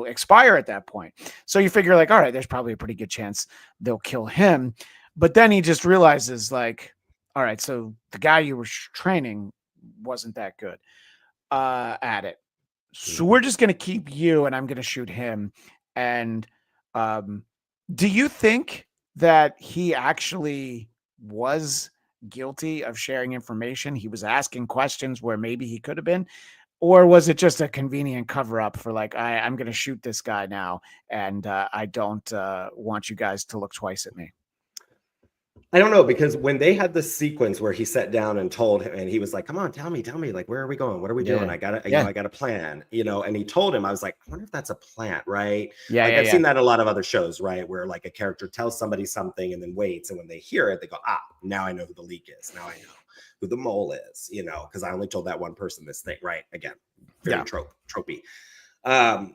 expire at that point. So you figure like, all right, there's probably a pretty good chance they'll kill him. But then he just realizes like, all right, so the guy you were training wasn't that good at it. So we're just going to keep you and I'm going to shoot him. And do you think that he actually was guilty of sharing information? He was asking questions where maybe he could have been, or was it just a convenient cover up for like, I'm going to shoot this guy now, and I don't want you guys to look twice at me? I don't know, because when they had the sequence where he sat down and told him, and he was like, come on, tell me, like, where are we going? What are we doing? I got I got a plan, and he told him, I was like, I wonder if that's a plant, right? Yeah. Like I've seen that in a lot of other shows, right? Where like a character tells somebody something and then waits. And when they hear it, they go, now I know who the leak is. Now I know who the mole is, because I only told that one person this thing, right? Again, very tropey.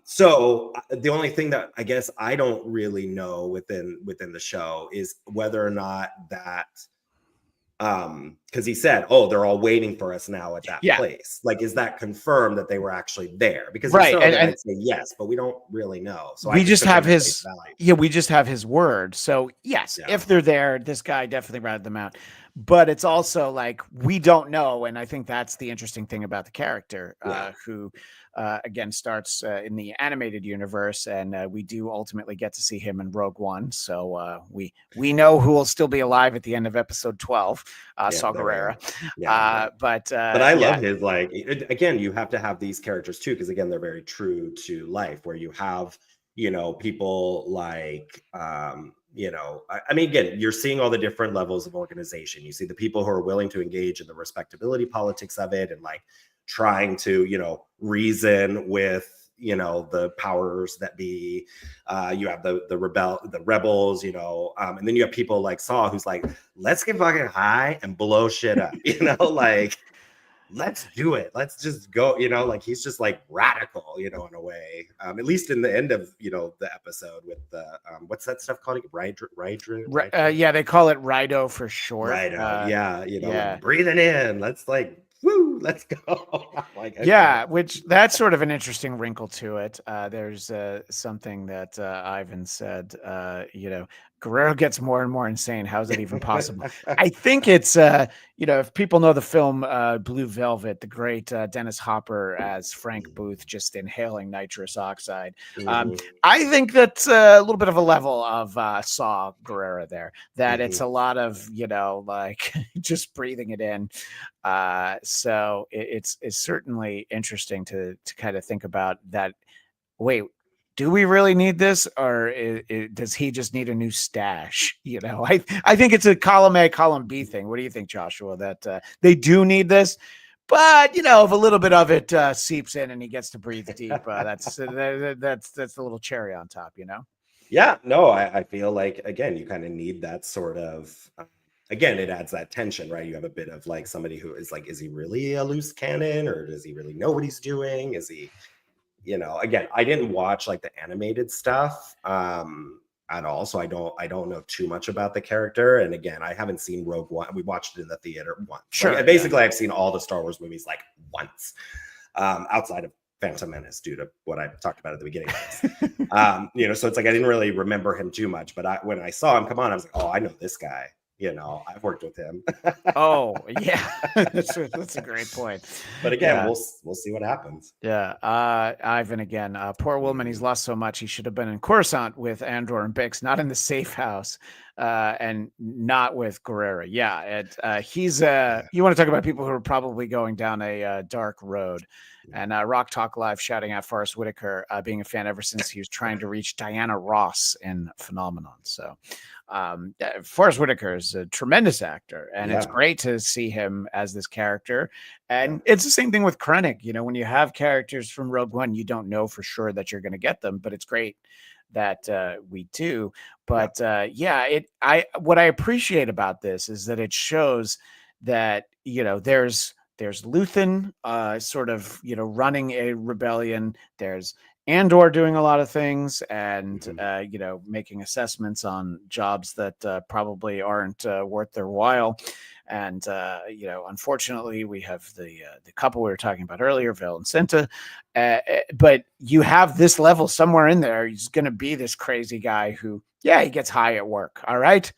So the only thing that I guess I don't really know within the show is whether or not that because he said, they're all waiting for us now at that place. Like, is that confirmed that they were actually there? Because right, and I'd say yes, but we don't really know. So we just have his we just have his word. So yes, if they're there, this guy definitely ratted them out. But it's also like we don't know, and I think that's the interesting thing about the character who again starts in the animated universe, and we do ultimately get to see him in Rogue One. So we know who will still be alive at the end of episode 12, Saw Gerrera. But I love his, like, again, you have to have these characters too, because again, they're very true to life, where you have people like I mean, again, you're seeing all the different levels of organization. You see the people who are willing to engage in the respectability politics of it and like trying to, reason with, the powers that be. You have the rebels, and then you have people like Saw, who's like, let's get fucking high and blow shit up, like, let's do it. Let's just go, like he's just like radical, in a way. At least in the end of, the episode with the what's that stuff called? Yeah, they call it Rido for short. Rido, like breathing in. Let's like, woo, let's go. Like, okay. Yeah, which that's sort of an interesting wrinkle to it. There's something that Ivan said, Guerrero gets more and more insane. How is that even possible? I think it's, if people know the film Blue Velvet, the great Dennis Hopper as Frank Booth just inhaling nitrous oxide. Mhm, I think that's a little bit of a level of Saw Guerrero there, that it's mhm. a lot of, like just breathing it in. So it's certainly interesting to kind of think about that. Wait, do we really need this, or does he just need a new stash? I think it's a column A, column B thing. What do you think, Joshua? That they do need this, but if a little bit of it seeps in and he gets to breathe deep, that's the little cherry on top. Yeah, no, I feel like again, you kind of need that sort of again, it adds that tension, right? You have a bit of like somebody who is like, is he really a loose cannon or does he really know what he's doing? Is he, again, I didn't watch like the animated stuff at all. So I don't know too much about the character. And again, I haven't seen Rogue One. We watched it in the theater once. Sure. Like basically I've seen all the Star Wars movies like once. Outside of Phantom Menace due to what I talked about at the beginning of this. So it's like I didn't really remember him too much, but when I saw him come on, I was like, oh, I know this guy. I've worked with him. Oh yeah, that's a great point. But again, Yeah. we'll see what happens. Yeah, Ivan again. Poor Woolman, he's lost so much. He should have been in Coruscant with Andor and Bix, not in the safe house, and not with Guerrera. Yeah, he's. You want to talk about people who are probably going down a dark road, and Rock Talk Live shouting out Forrest Whitaker, being a fan ever since he was trying to reach Diana Ross in Phenomenon. So, Forrest Whitaker is a tremendous actor, and it's great to see him as this character. And it's the same thing with Krennic. When you have characters from Rogue One, you don't know for sure that you're going to get them, but it's great that we do. But what I appreciate about this is that it shows that there's Luthen sort of running a rebellion. There's Andor doing a lot of things and making assessments on jobs that probably aren't worth their while. And unfortunately, we have the couple we were talking about earlier, Vel and Cinta. But you have this level somewhere in there. He's going to be this crazy guy who, he gets high at work. All right,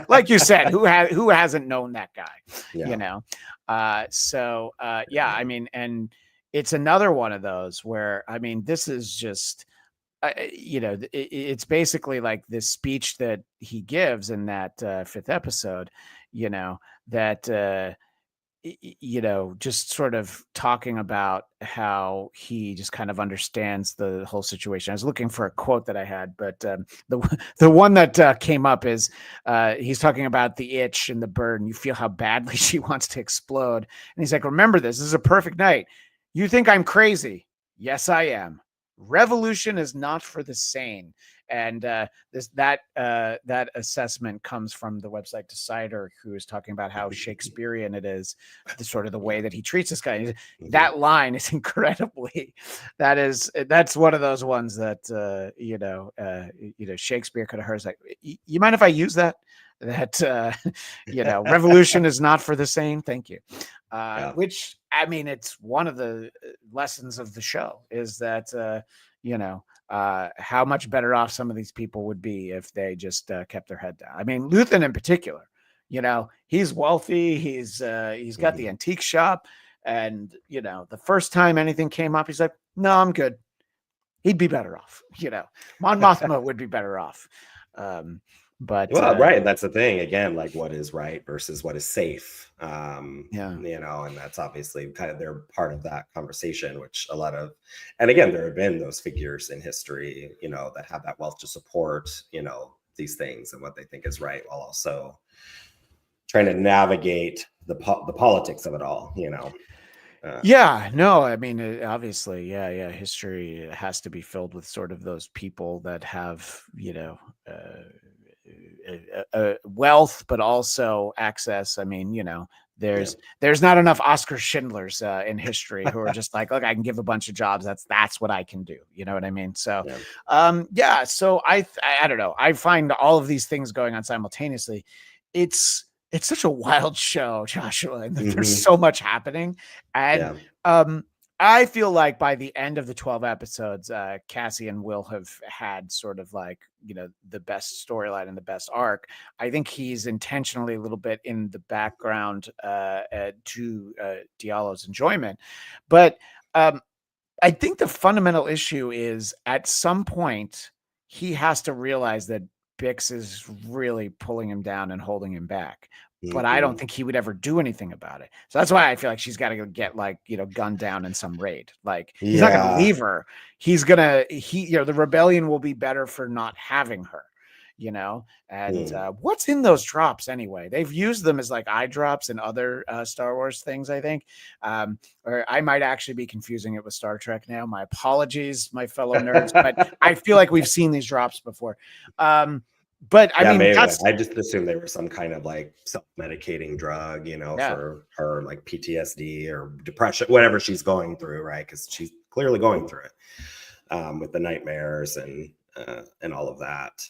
like you said, who hasn't known that guy? Yeah. I mean, and it's another one of those where this is just. It's basically like this speech that he gives in that fifth episode, that just sort of talking about how he just kind of understands the whole situation. I was looking for a quote that I had, but the one that came up is he's talking about the itch and the bird, and you feel how badly she wants to explode. And he's like, remember this is a perfect night. You think I'm crazy? Yes, I am. Revolution is not for the sane. And that assessment comes from the website Decider, who is talking about how Shakespearean it is, the sort of the way that he treats this guy. That line is incredibly. That's one of those ones that Shakespeare could have heard. It's like, you mind if I use that? That revolution is not for the sane. Thank you. Which it's one of the lessons of the show is that how much better off some of these people would be if they just kept their head down. Luthen in particular, he's wealthy. He's got the antique shop, and the first time anything came up, he's like, no, I'm good. He'd be better off. Mon Mothma would be better off. But right, that's the thing again, like what is right versus what is safe. And that's obviously kind of they're part of that conversation, which a lot of, and again, there have been those figures in history, that have that wealth to support, these things and what they think is right, while also trying to navigate the politics of it all. Obviously, history has to be filled with sort of those people that have, wealth, but also access. There's not enough Oscar Schindlers in history who are just like, look, I can give a bunch of jobs. That's what I can do. You know what I mean? So, So I don't know. I find all of these things going on simultaneously. It's such a wild show, Joshua, and there's so much happening. And I feel like by the end of the 12 episodes, Cassian will have had sort of like, the best storyline and the best arc. I think he's intentionally a little bit in the background to Diallo's enjoyment. But I think the fundamental issue is at some point he has to realize that Bix is really pulling him down and holding him back. But I don't think he would ever do anything about it. So that's why I feel like she's got to get like, gunned down in some raid. Like he's not going to leave her. He's going to, the rebellion will be better for not having her, and what's in those drops anyway? They've used them as like eye drops and other Star Wars things, I think. Or I might actually be confusing it with Star Trek now. My apologies, my fellow nerds, but I feel like we've seen these drops before. But I mean, maybe. I just assumed they were some kind of like self-medicating drug, for her like PTSD or depression, whatever she's going through, right? Because she's clearly going through it with the nightmares and all of that.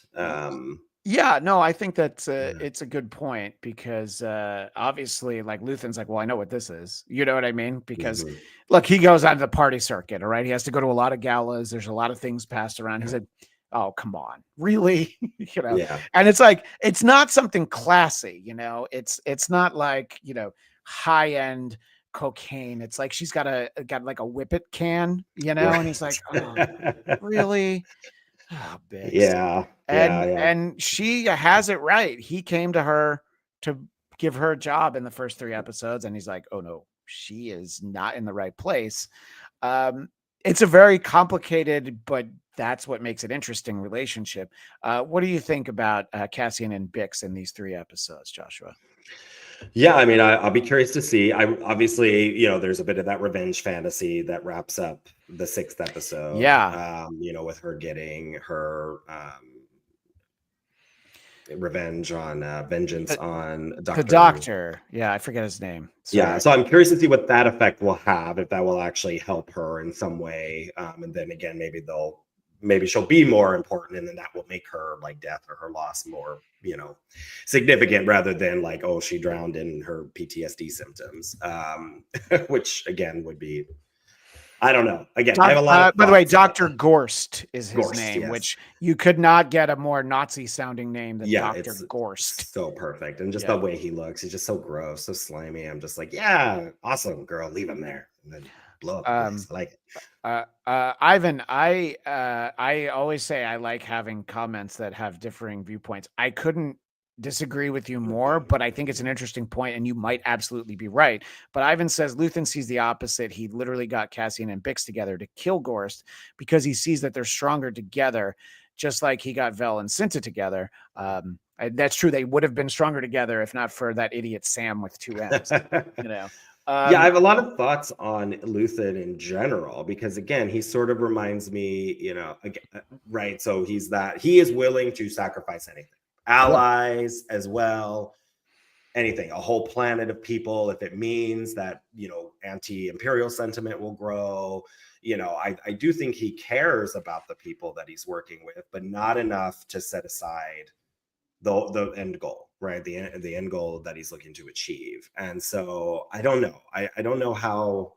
Yeah, no, I think that's it's a good point because obviously, like Luthen's like, well, I know what this is. You know what I mean? Because look, he goes on the party circuit, all right? He has to go to a lot of galas. There's a lot of things passed around. He said, oh, come on, really? And it's like, it's not something classy, it's not like, high end cocaine. It's like she's got like a whippet can, and he's like, oh, really? Oh, Bix. And she has it right. He came to her to give her a job in the first 3 episodes, and he's like, oh no, she is not in the right place. It's a very complicated, but that's what makes it interesting relationship. What do you think about Cassian and Bix in these 3 episodes, Joshua? Yeah, I mean, I'll be curious to see. I obviously, there's a bit of that revenge fantasy that wraps up the 6th episode. Yeah. With her getting her revenge on vengeance on the doctor. Yeah, I forget his name. Sorry. Yeah, so I'm curious to see what that effect will have, if that will actually help her in some way. And then again, maybe she'll be more important, and then that will make her like death or her loss more, significant, rather than like, oh, she drowned in her PTSD symptoms, which again would be, I don't know. Again, I have a lot of by the way, Dr. Gorst is his name, yes. Which you could not get a more Nazi sounding name than Dr. Gorst. So perfect. And just the way he looks, he's just so gross, so slimy. I'm just like, yeah, awesome, girl, leave him there. And then blow up the place. I like it. Ivan, I always say I like having comments that have differing viewpoints. I couldn't disagree with you more, but I think it's an interesting point, and you might absolutely be right. But Ivan says Luthen sees the opposite. He literally got Cassian and Bix together to kill Gorst because he sees that they're stronger together, just like he got Vel and Cinta together. That's true. They would have been stronger together if not for that idiot Sam with 2 M's. Yeah, I have a lot of thoughts on Luthen in general, because again, he sort of reminds me, right? So he is willing to sacrifice anything, allies as well, anything, a whole planet of people, if it means that, anti-imperial sentiment will grow. I do think he cares about the people that he's working with, but not enough to set aside the end goal, right? The end goal that he's looking to achieve. And so I don't know. I don't know how.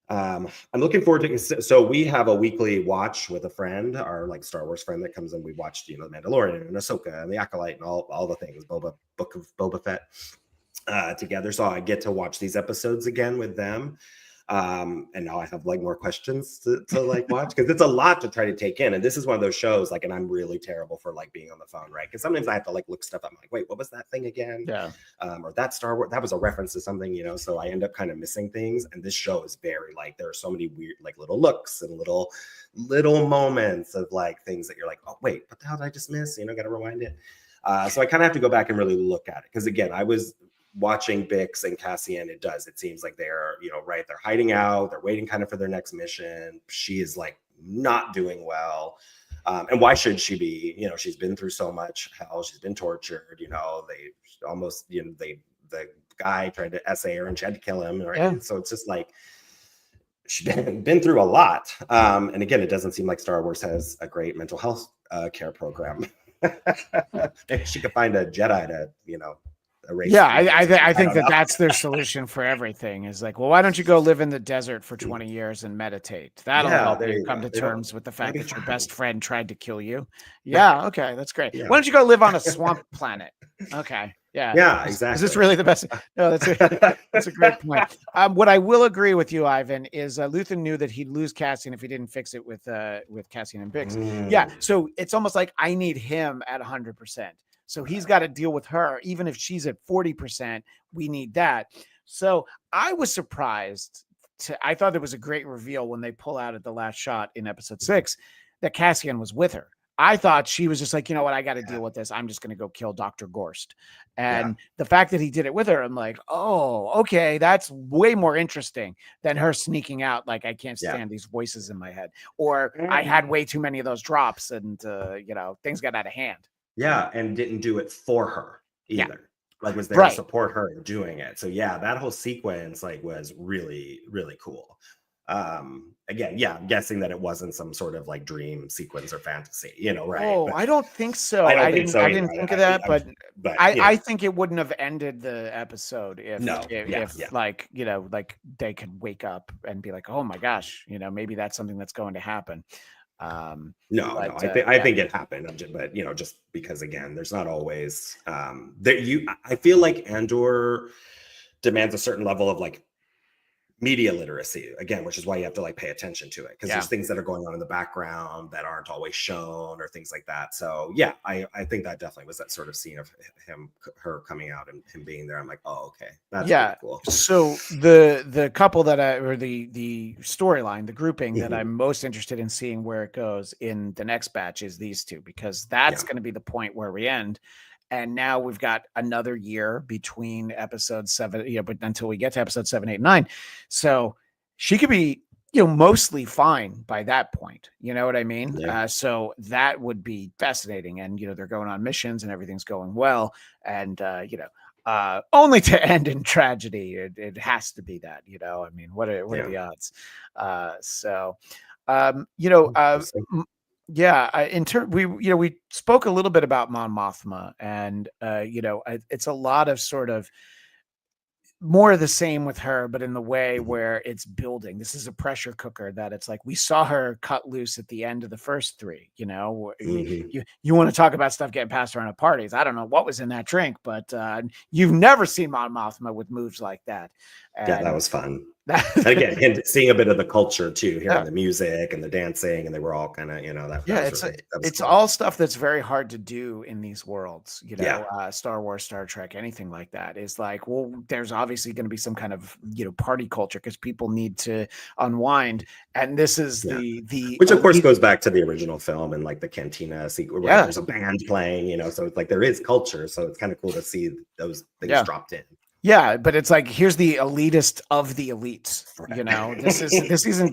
I'm looking forward to. So we have a weekly watch with a friend, our like Star Wars friend that comes in. We watched, the Mandalorian and Ahsoka and the Acolyte and all the things, Book of Boba Fett together. So I get to watch these episodes again with them. And now I have like more questions to like watch, because it's a lot to try to take in. And this is one of those shows, like, and I'm really terrible for like being on the phone, right? Because sometimes I have to like look stuff up. I'm like, wait, what was that thing again? Yeah. Or that Star Wars, that was a reference to something, so I end up kind of missing things. And this show is very like, there are so many weird, like little looks and little moments of like things that you're like, oh wait, what the hell did I just miss? Got to rewind it. So I kind of have to go back and really look at it. Because again, I was watching Bix and Cassian, it seems like they're, right, they're hiding out, they're waiting kind of for their next mission. She is like not doing well. And why should she be? She's been through so much hell, she's been tortured, they almost, the guy tried to essay her and she had to kill him, right? Yeah. So it's just like, she's been through a lot. And again, it doesn't seem like Star Wars has a great mental health care program. Maybe she could find a Jedi to, erase. Yeah, I I think don't know. that's their solution for everything is like, well, why don't you go live in the desert for 20 years and meditate? That'll Yeah, help there you you come go. to They don't. terms with the That'd fact be that your fine. best friend tried to kill you. Yeah, okay, that's great. Yeah. Why don't you go live on a swamp planet? Okay, yeah. Yeah, Is this exactly. really the best? No, that's a great point. What I will agree with you, Ivan, is Luthen knew that he'd lose Cassian if he didn't fix it with Cassian and Bix. Yeah, so it's almost like I need him at 100%. So he's got to deal with her, even if she's at 40%. We need that. So I was surprised. I thought it was a great reveal when they pull out at the last shot in episode 6 that Cassian was with her. I thought she was just like, you know what, I got to deal with this. I'm just going to go kill Dr. Gorst. And the fact that he did it with her, I'm like, oh, okay, that's way more interesting than her sneaking out. Like, I can't stand these voices in my head, or I had way too many of those drops and, things got out of hand. Yeah, and didn't do it for her either. Like was there to support her in doing it. So yeah, that whole sequence like was really, really cool. Again, I'm guessing that it wasn't some sort of like dream sequence or fantasy, right? Oh, But I don't think so. I didn't think of that, but I think it wouldn't have ended the episode if like, like they could wake up and be like, oh my gosh, maybe that's something that's going to happen. I think it happened, but just because again, there's not always I feel like Andor demands a certain level of like media literacy again, which is why you have to like pay attention to it because there's things that are going on in the background that aren't always shown or things like that. So yeah, I think that definitely was that sort of scene of her coming out and him being there. I'm like, oh, okay, that's really cool. So the couple that or the storyline, the grouping that I'm most interested in seeing where it goes in the next batch is these two, because that's going to be the point where we end. And now we've got another year between episode 7, but until we get to episode 7, 8, 9. So she could be, mostly fine by that point. You know what I mean? Yeah. So that would be fascinating. And, they're going on missions and everything's going well. And, only to end in tragedy. It has to be that, I mean, what are the odds? In turn, we spoke a little bit about Mon Mothma, and it's a lot of sort of more of the same with her, but in the way where it's building. This is a pressure cooker that it's like we saw her cut loose at the end of the first 3. You want to talk about stuff getting passed around at parties. I don't know what was in that drink, but you've never seen Mon Mothma with moves like that. And that was fun. And again, seeing a bit of the culture too, hearing the music and the dancing, and they were all kind of, it's all stuff that's very hard to do in these worlds, Star Wars, Star Trek, anything like that is like, well, there's obviously going to be some kind of, party culture because people need to unwind. And this is which of course goes back to the original film and like the cantina sequence where there's a band playing, so it's like there is culture. So it's kind of cool to see those things dropped in. Yeah, but it's like, here's the elitist of the elites.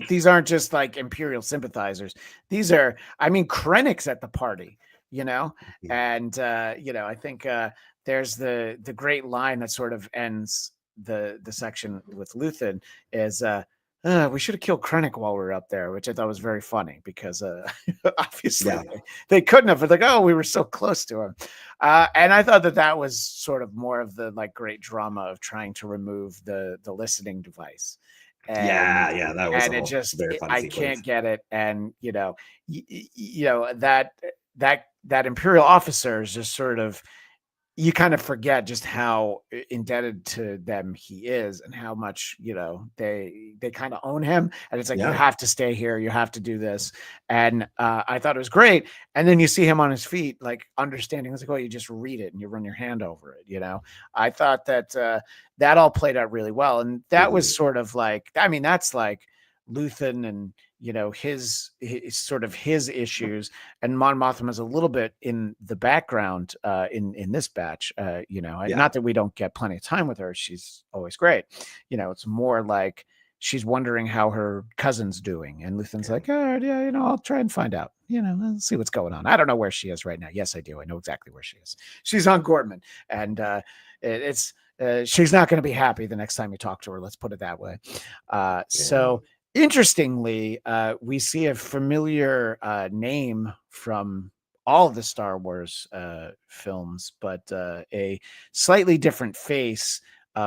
These aren't just like Imperial sympathizers. These are, Krennic's at the party, and I think there's the great line that sort of ends the section with Luthen is we should have killed Krennic while we were up there, which I thought was very funny because obviously they couldn't have, but like, oh, we were so close to him. And I thought that was sort of more of the like great drama of trying to remove the listening device. And, that was, and it just, I can't get it. And, that Imperial officer is just sort of, you kind of forget just how indebted to them he is and how much, they kind of own him. And it's like, you have to stay here. You have to do this. And I thought it was great. And then you see him on his feet, like understanding. It's like, oh, you just read it and you run your hand over it. I thought that that all played out really well. And that was sort of like, that's like Luthen and, his sort of his issues, and Mon Mothma is a little bit in the background in this batch. Not that we don't get plenty of time with her; she's always great. It's more like she's wondering how her cousin's doing, and Luthen's like, oh, yeah, I'll try and find out. Let's see what's going on. I don't know where she is right now. Yes, I do. I know exactly where she is. She's on Gorman, and it's she's not going to be happy the next time you talk to her. Let's put it that way. So. Interestingly, we see a familiar name from all of the Star Wars films, but a slightly different face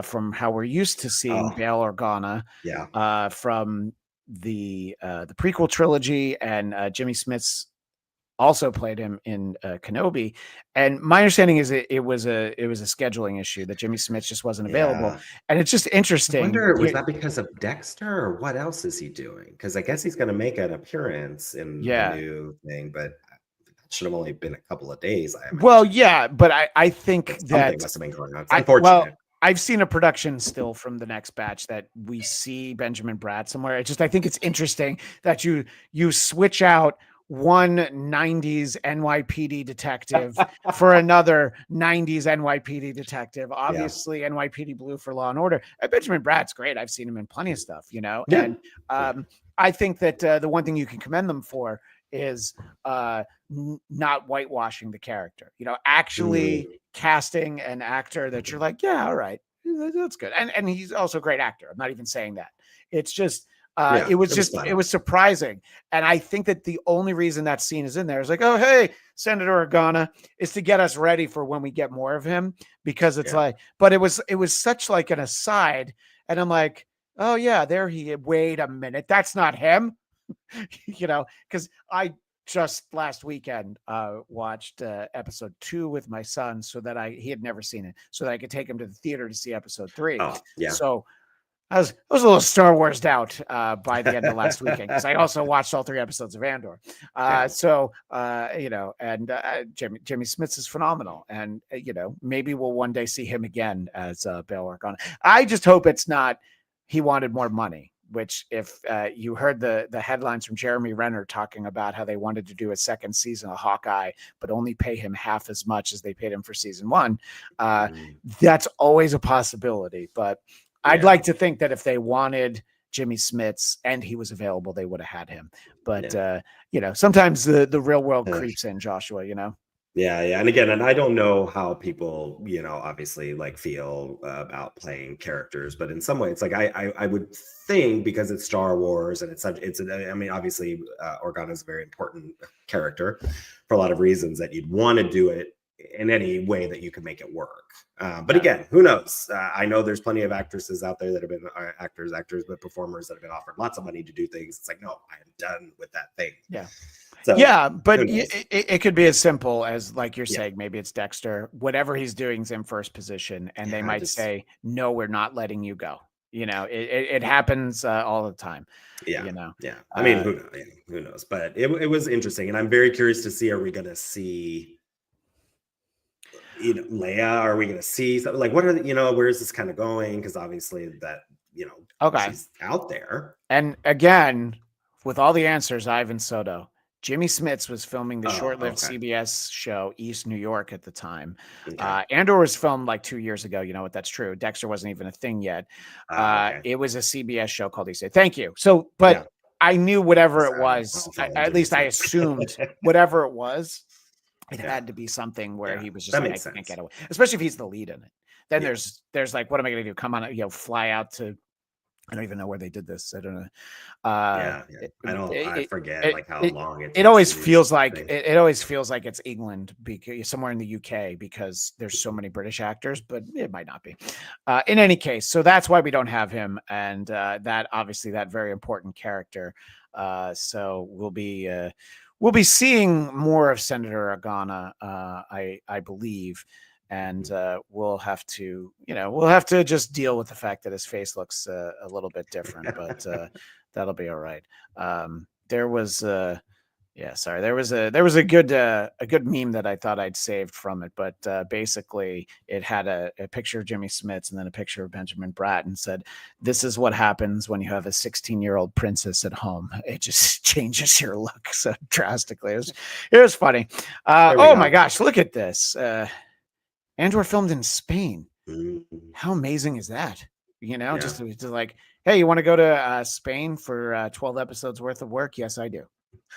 from how we're used to seeing Oh, Bail Organa yeah. from the prequel trilogy, and Jimmy Smits also played him in Kenobi. And my understanding is it was a scheduling issue that Jimmy Smits just wasn't available. Yeah. And it's just I interesting. wonder, was that because of Dexter or what else is he doing? Because I guess he's going to make an appearance in the Yeah. new thing, but that should have only been a couple of days, I Well, imagine. yeah, but I think But that something must have been going on. It's well, unfortunate. I've seen a production still from the next batch that we see Benjamin Bratt somewhere. I think it's interesting that you switch out one 90s NYPD detective for another 90s NYPD detective. Yeah. Obviously, NYPD Blue for Law and Order. Benjamin Bratt's great. I've seen him in plenty of stuff, Yeah. and Yeah. I think that the one thing you can commend them for is not whitewashing the character, actually Mhm. casting an actor that you're like, yeah, all right, that's good. And he's also a great actor. I'm not even saying that. It's just Yeah. it was It was just spot it on. was surprising. And I think that the only reason that scene is in there is like, oh, hey, Senator Organa, is to get us ready for when we get more of him, because it's Yeah. like, but it was such like an aside. And I'm like, oh yeah, there he is. Wait a minute, that's not him. Because I just last weekend watched episode 2 with my son, so that he had never seen it, so that I could take him to the theater to see episode 3. Oh, yeah. So I was a little Star Warsed out by the end of last weekend, because I also watched all 3 episodes of Andor. Yeah. And Jimmy Smits is phenomenal, and maybe we'll one day see him again as Bail Organa. I just hope it's not he wanted more money. Which, if you heard the headlines from Jeremy Renner talking about how they wanted to do a second season of Hawkeye, but only pay him half as much as they paid him for season 1, Mhm. that's always a possibility. But I'd Yeah. like to think that if they wanted Jimmy Smits and he was available, they would have had him. But sometimes the real world Yeah. creeps in, Joshua. Yeah, yeah, and again, and I don't know how people, obviously like feel about playing characters, but in some way, it's like I would think, because it's Star Wars and I mean, obviously, Organa is a very important character for a lot of reasons, that you'd want to do it in any way that you can make it work. But again, who knows? I know there's plenty of actresses out there that have been actors, but performers that have been offered lots of money to do things. It's like, no, I am done with that thing. Yeah. So Yeah, but who knows? it could be as simple as, like you're Yeah, saying, maybe it's Dexter. Whatever he's doing is in first position, and they yeah, might just say, "No, we're not letting you go." It happens all the time. yeah, You know, yeah. I mean, uh, who knows? Yeah, who knows? But it was interesting, and I'm very curious to see. Are we going to see, Leia? Are we going to see something like, what are the, where is this kind of going? Because obviously that okay. she's out there. And again, with all the answers, Ivan Soto. Jimmy Smits was filming the Oh, short-lived okay, CBS show East New York at the time. okay, Andor was filmed like 2 years ago. You know what? That's true. Dexter wasn't even a thing yet. okay. It was a CBS show called East. Thank you. So, Yeah, but I knew whatever it sorry, was. I'll follow At Jimmy least I Smith. assumed whatever it was. It Yeah, had to be something where yeah, he was just that like, I makes can't sense. get away, especially if he's the lead in it. Then Yeah, there's like, what am I going to do? Come on, fly out to. I don't even know where they did this. I don't know. yeah, yeah. It I it forget it like how it long it it takes always to do these feels like things. it always feels like it's England, because somewhere in the UK, because there's so many British actors, but it might not be. In any case, so that's why we don't have him, and that obviously that very important character. So we'll be seeing more of Senator Organa, I believe. And we'll have to just deal with the fact that his face looks a little bit different, but that'll be all right. There was there was a good meme that I thought I'd saved from it, but basically it had a picture of Jimmy Smits and then a picture of Benjamin Bratt, and said, "This is what happens when you have a 16-year-old princess at home. It just changes your look so drastically." It was funny. There we Oh my go. gosh, look at this. Andor filmed in Spain. Mhm. How amazing is that? Yeah. Just like, hey, you want to go to Spain for 12 episodes worth of work? Yes, I do.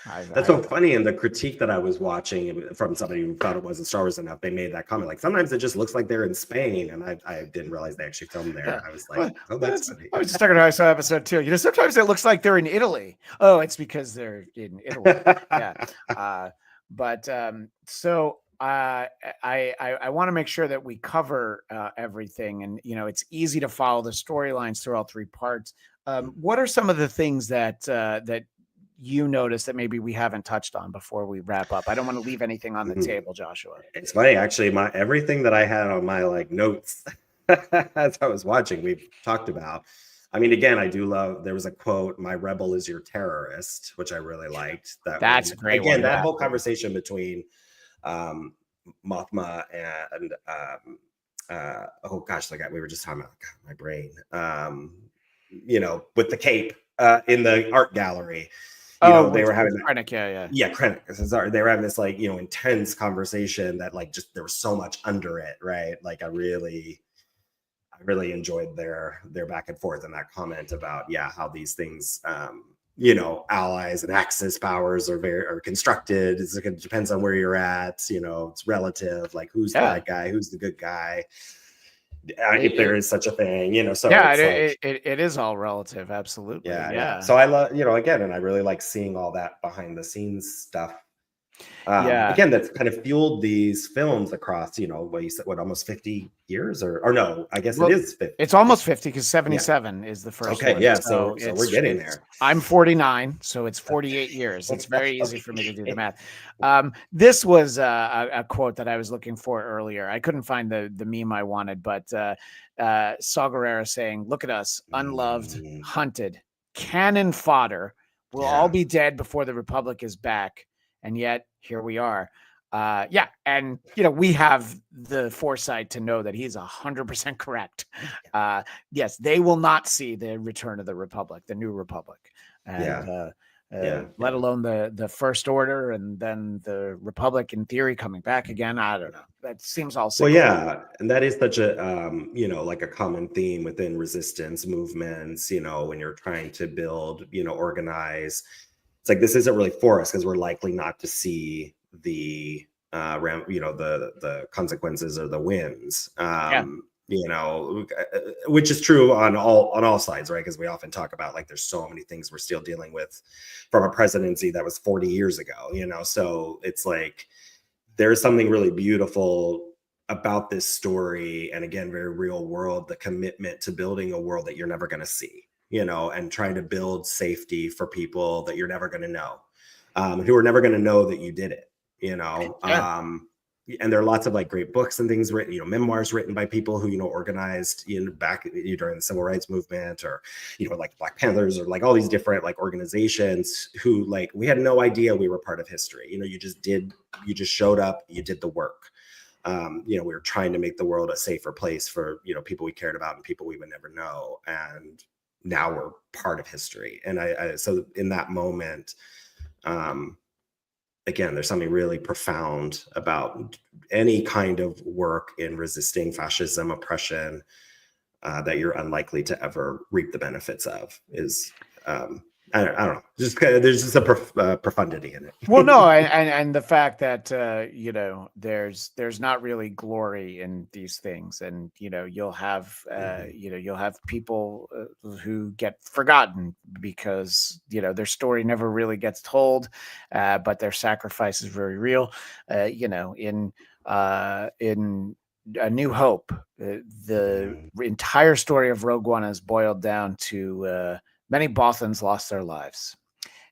That's I so funny. And the critique that I was watching from somebody who thought it wasn't Star Wars enough, they made that comment. Like, sometimes it just looks like they're in Spain. And I didn't realize they actually filmed Yeah. there. I was like, Well, oh, that's funny. I was just talking about, I saw episode 2. Sometimes it looks like they're in Italy. Oh, it's because they're in Italy. Yeah. But so I want to make sure that we cover everything, and it's easy to follow the storylines through all three parts. What are some of the things that you notice that maybe we haven't touched on before we wrap up? I don't want to leave anything on the table, Joshua. It's funny, actually. My everything that I had on my like notes as I was watching, we've talked about. I mean, again, I do love. There was a quote: "My rebel is your terrorist," which I really liked. That's a great again, one. that Yeah. whole conversation between um, Mothma and oh gosh, like we were just talking about. God, my brain. With the cape in the art gallery. They were having Krennic, yeah. Yeah, Krennic. They were having this like intense conversation that like just there was so much under it, right? Like I really enjoyed their back and forth and that comment about how these things allies and axis powers are constructed. It depends on where you're at. It's relative. Like who's the bad guy, who's the good guy. If there is such a thing, so it is all relative. Absolutely. Yeah. So I love, again, and I really like seeing all that behind the scenes stuff. Again, that's kind of fueled these films across, what you said, almost 50 years or no, I guess it is 50. It's almost 50 because 77 is the first one. Yeah. So we're getting there. I'm 49, so it's 48 years. It's very easy for me to do the math. This was a quote that I was looking for earlier. I couldn't find the meme I wanted, but Saw Gerrera saying, "Look at us, unloved, hunted, cannon fodder. We'll all be dead before the Republic is back. And yet here we are." And we have the foresight to know that he's 100% correct. Yes, they will not see the return of the Republic, the new Republic, and let alone the First Order, and then the Republic in theory coming back again. I don't know. That seems all simple. Well, and that is such a like a common theme within resistance movements. When you're trying to build, organize. It's like this isn't really for us because we're likely not to see the the consequences or the wins. Which is true on all sides, right? Because we often talk about like there's so many things we're still dealing with from a presidency that was 40 years ago. So it's like there's something really beautiful about this story, and again, very real world. The commitment to building a world that you're never going to see. And trying to build safety for people that you're never going to know, who are never going to know that you did it, and there are lots of like great books and things written, memoirs written by people who, organized back during the civil rights movement, or, like Black Panthers, or like all these different like organizations who like, we had no idea we were part of history. You just showed up, you did the work. We were trying to make the world a safer place for, people we cared about and people we would never know. And now we're part of history. And so in that moment, again, there's something really profound about any kind of work in resisting fascism, oppression, that you're unlikely to ever reap the benefits of. Is I don't know. Just there's just a profundity in it. Well, no, and the fact that there's not really glory in these things, and you'll have you'll have people who get forgotten because their story never really gets told, but their sacrifice is very real. In A New Hope, the entire story of Rogue One is boiled down to many Bothans lost their lives.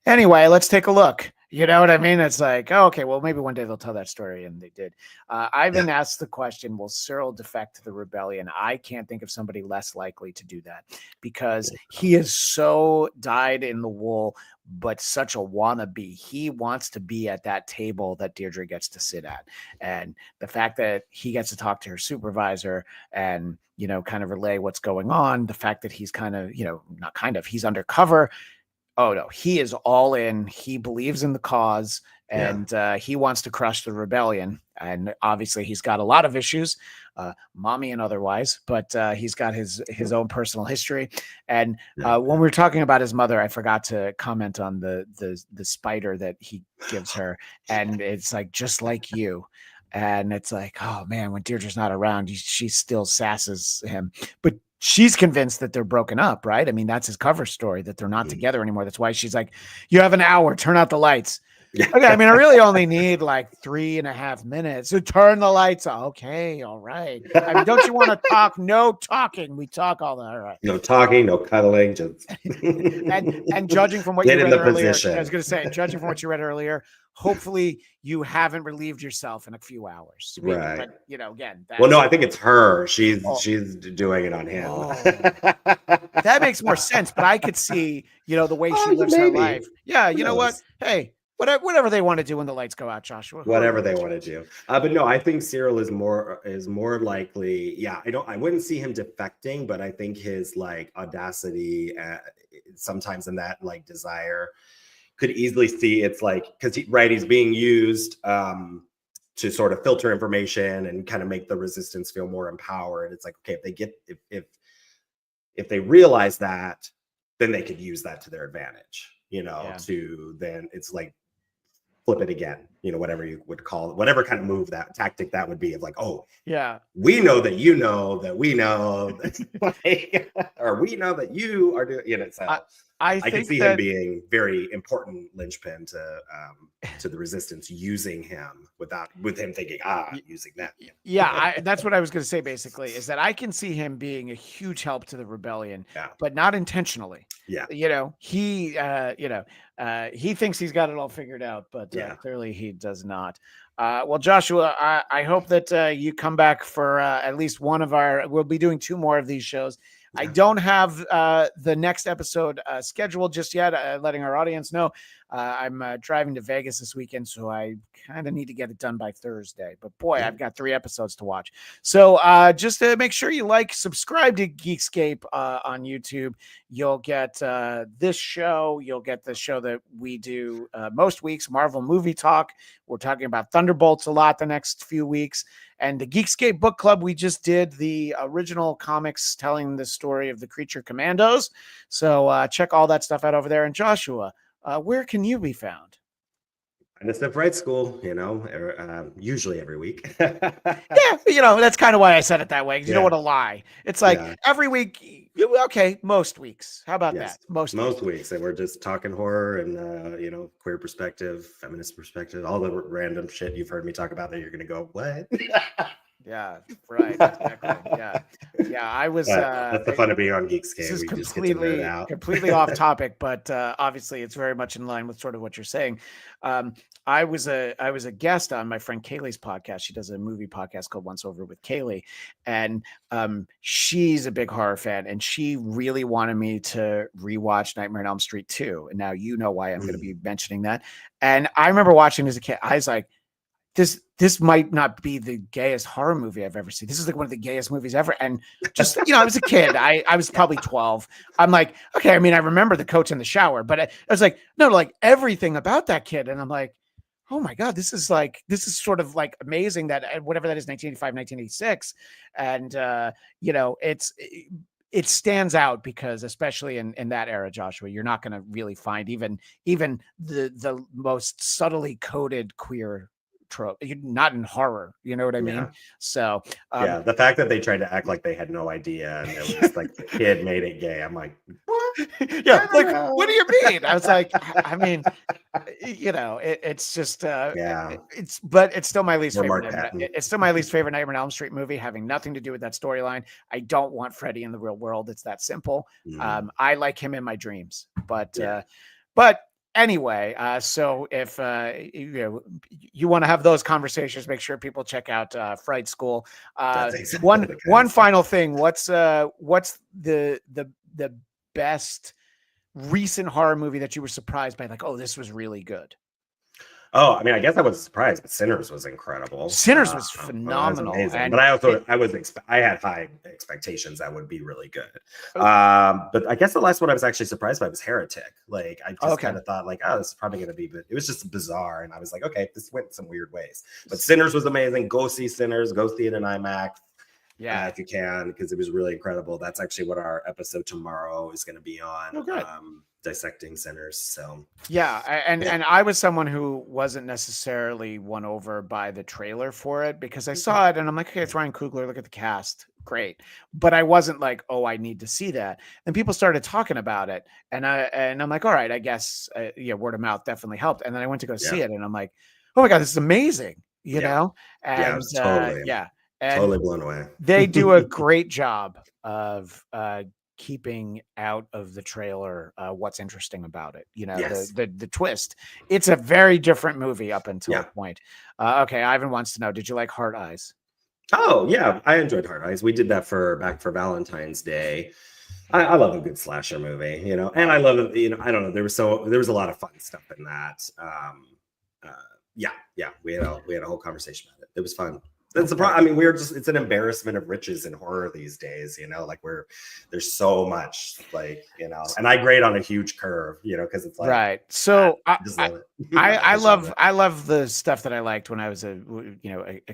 Anyway, let's take a look. You know what I mean? It's like, oh, okay, well, maybe one day they'll tell that story, and they did. Ivan asked the question, will Cyril defect to the rebellion? I can't think of somebody less likely to do that, because he is so dyed in the wool, but such a wannabe. He wants to be at that table that Deirdre gets to sit at. And the fact that he gets to talk to her supervisor and, kind of relay what's going on, the fact that he's he's undercover. Oh no, he is all in. He believes in the cause, and he wants to crush the rebellion. And obviously he's got a lot of issues, mommy and otherwise, but he's got his own personal history. And when we were talking about his mother, I forgot to comment on the spider that he gives her. And it's like, just like you. And it's like, oh man, when Deirdre's not around, she still sasses him. But she's convinced that they're broken up, right? I mean, that's his cover story, that they're not together anymore. That's why she's like, you have an hour, turn out the lights. Yeah. Okay, I mean, I really only need like 3.5 minutes to turn the lights on. Okay, all right. I mean, don't you want to talk? No talking. We talk all the all right. No talking, no cuddling, just And judging from what get you in read the earlier, I position. was going to say, judging from what you read earlier, hopefully you haven't relieved yourself in a few hours. Right. But again, Well, no, that's I think it's her. She's oh, doing it on him. oh. That makes more sense. But I could see, the way she Oh, yeah, lives her maybe. life. Yeah, Who you know what? knows? Hey, whatever they want to do when the lights go out, Joshua. Who are Whatever we they to want to judge? do. But no, I think Cyril is more likely. Yeah, I wouldn't see him defecting, but I think his like audacity, sometimes in that like desire, could easily see it's like because he's being used to sort of filter information and kind of make the resistance feel more empowered. It's like, okay, if they get if they realize that, then they could use that to their advantage, Yeah. to then it's like flip it again, whatever you would call it, whatever kind of move that tactic that would be of like, oh, Yeah. we know that you know that we know, or we know that you are doing, so I I could think see him that being very important linchpin to the resistance using him with him thinking, using that. yeah, that's what I was going to say basically is that I can see him being a huge help to the rebellion, Yeah. but not intentionally. Yeah. He thinks he's got it all figured out, but Yeah. clearly he does not. Well, Joshua, I hope that you come back for at least one of we'll be doing 2 more of these shows. I don't have the next episode scheduled just yet, letting our audience know. I'm driving to Vegas this weekend, so I kind of need to get it done by Thursday. But boy, I've got 3 episodes to watch. So just to make sure you subscribe to Geekscape on YouTube. You'll get this show. You'll get the show that we do most weeks, Marvel Movie Talk. We're talking about Thunderbolts a lot the next few weeks. And the Geekscape Book Club, we just did the original comics telling the story of the Creature Commandos. So check all that stuff out over there. And Joshua, where can you be found? And it's the Fright School, usually every week. Yeah, that's kind of why I said it that way. You don't want to lie. It's like every week. Okay, most weeks. How about that? Most weeks. And we're just talking horror and, queer perspective, feminist perspective, all the random shit you've heard me talk about that you're going to go, what? Yeah, right. Exactly. Yeah. I was. That's the fun of being on Geekscape. This is we just get to nerd out. completely off topic, but obviously it's very much in line with sort of what you're saying. I was a guest on my friend Kaylee's podcast. She does a movie podcast called Once Over with Kaylee, and she's a big horror fan, and she really wanted me to rewatch Nightmare on Elm Street 2. And now you know why I'm going to be mentioning that. And I remember watching as a kid. I was like, this might not be the gayest horror movie I've ever seen. This is like one of the gayest movies ever. And just, I was a kid. I was probably 12. I'm like, okay, I mean, I remember the coach in the shower, but I was like, no, like everything about that kid. And I'm like, oh my God, this is sort of like amazing that whatever that is, 1985, 1986. And, it stands out because especially in that era, Joshua, you're not going to really find even the most subtly coded queer trope, not in horror, you know what I mean? So the fact that they tried to act like they had no idea and it was like the kid made it gay, I'm like, what? What do you mean? I was like, I mean, it's just but it's still my least favorite. It's still my least favorite Nightmare on Elm Street movie, having nothing to do with that storyline. I don't want Freddy in the real world. It's that simple. I like him in my dreams, but anyway, so if you want to have those conversations, make sure people check out Fright School. One final thing. What's the best recent horror movie that you were surprised by? Like, oh, this was really good. Oh, I mean, I guess I was surprised, but Sinners was incredible. Sinners was phenomenal. But I had high expectations that would be really good. But I guess the last one I was actually surprised by was Heretic. Like, I just kind of thought like, oh, this is probably going to be, but it was just bizarre. And I was like, okay, this went some weird ways. But Sinners was amazing. Go see Sinners. Go see it in IMAX. Yeah, if you can, because it was really incredible. That's actually what our episode tomorrow is going to be on. dissecting sinners. So Yeah, yeah. and I was someone who wasn't necessarily won over by the trailer for it because I saw it and I'm like, okay, it's Ryan Coogler. Look at the cast, great. But I wasn't like, oh, I need to see that. And people started talking about it, and I'm like, all right, I guess yeah, word of mouth definitely helped. And then I went to go see Yeah. it, and I'm like, oh my god, this is amazing, you Yeah. know? Yeah. It And was totally, yeah, and totally blown away. they do a great job of keeping out of the trailer what's interesting about it. You know, Yes. the twist. It's a very different movie up until a Yeah. point. Okay, Ivan wants to know: did you like Heart Eyes? Oh yeah, I enjoyed Hard Eyes. We did that for back for Valentine's Day. I love a good slasher movie, you know, and I love it. You know, I don't know. There was a lot of fun stuff in that. Uh, yeah, we had a whole conversation about it. It was fun. That's the Okay. problem. I mean, it's an embarrassment of riches in horror these days. You know, like there's so much, like, you know, and I grade on a huge curve, you know, because it's like Right. So I just love it. The genre. I love the stuff that I liked when I was a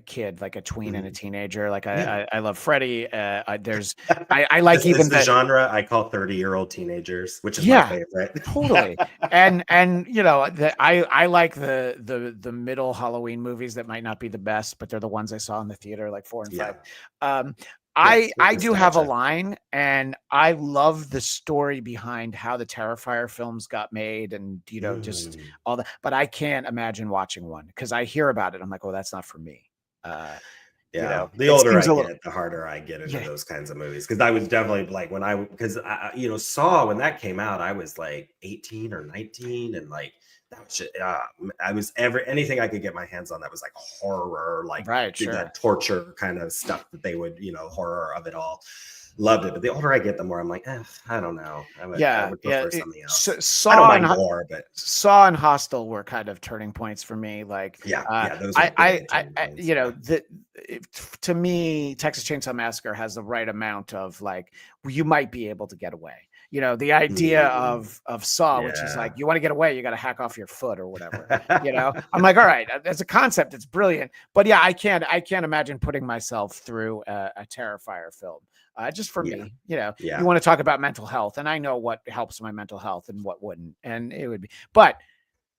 kid, like a tween and a Mhm. teenager. Like Yeah. I love Freddy. I like This is even the the genre I call 30-year-old teenagers, which is my yeah. favorite. Totally. And you know, I like the middle Halloween movies that might not be the best, but they're the ones I saw in the theater, like 4 and 5. Yeah. Um, Yeah. I do have a Nostalgia. line, and I love the story behind how the Terrifier films got made, and you know, just Mm. all that. But I can't imagine watching one because I hear about it. I'm like, oh, that's not for me. You Yeah, know, the it older seems I a little get, the harder I get into yeah, those kinds of movies. Because I was definitely like because you know, Saw when that came out, I was like 18 or 19, and like that was just, I was anything I could get my hands on that was like horror, like right, that sure. torture kind of stuff that they would, you know, horror of it all. Loved it, but the older I get, the more I'm like, I don't know. I Yeah, would yeah. prefer something else. I don't Saw and mind gore, but Saw and Hostel were kind of turning points for me. Like, yeah, yeah, those were big turning points. you know, Yeah. to me, Texas Chainsaw Massacre has the right amount of like, you might be able to get away. You know, the idea Mhm. of Saw, which is like, Yeah. you want to get away, you got to hack off your foot or whatever. You know, I'm like, all right, as a concept, it's brilliant, but yeah, I can't imagine putting myself through a Terrifier film. Just for Yeah. me, you know, you Yeah. want to talk about mental health, and I know what helps my mental health and what wouldn't, and it would be, but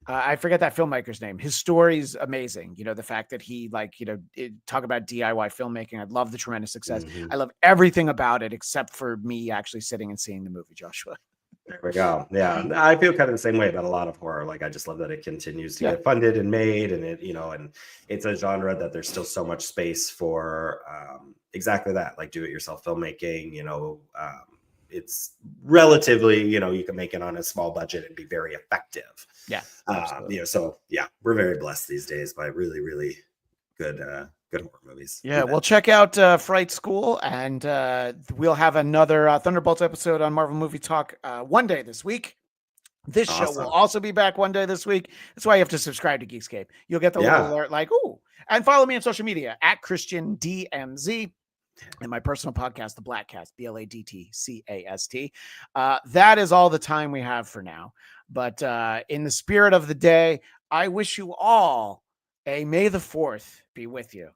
I forget that filmmaker's name. His story's amazing. You know, the fact that he like, you know, talk about DIY filmmaking. I love the tremendous success. Mhm. I love everything about it except for me actually sitting and seeing the movie, Joshua. There we go. Yeah, I feel kind of the same way about a lot of horror. Like, I just love that it continues to Yeah. get funded and made, and it, you know, and it's a genre that there's still so much space for exactly that, like do-it-yourself filmmaking. You know, it's relatively, you know, you can make it on a small budget and be very effective. Yeah, You absolutely. know, so yeah, we're very blessed these days by really, really good, good horror movies. Yeah, You well, bet. check out Fright School, and we'll have another Thunderbolts episode on Marvel Movie Talk one day this week. This show will Awesome. also be back one day this week. That's why you have to subscribe to Geekscape. You'll get the little Yeah. alert like, ooh, and follow me on social media at Christian DMZ and my personal podcast, The Blackcast, BLADTCAST. That is all the time we have for now. But in the spirit of the day, I wish you all a May the 4th be with you.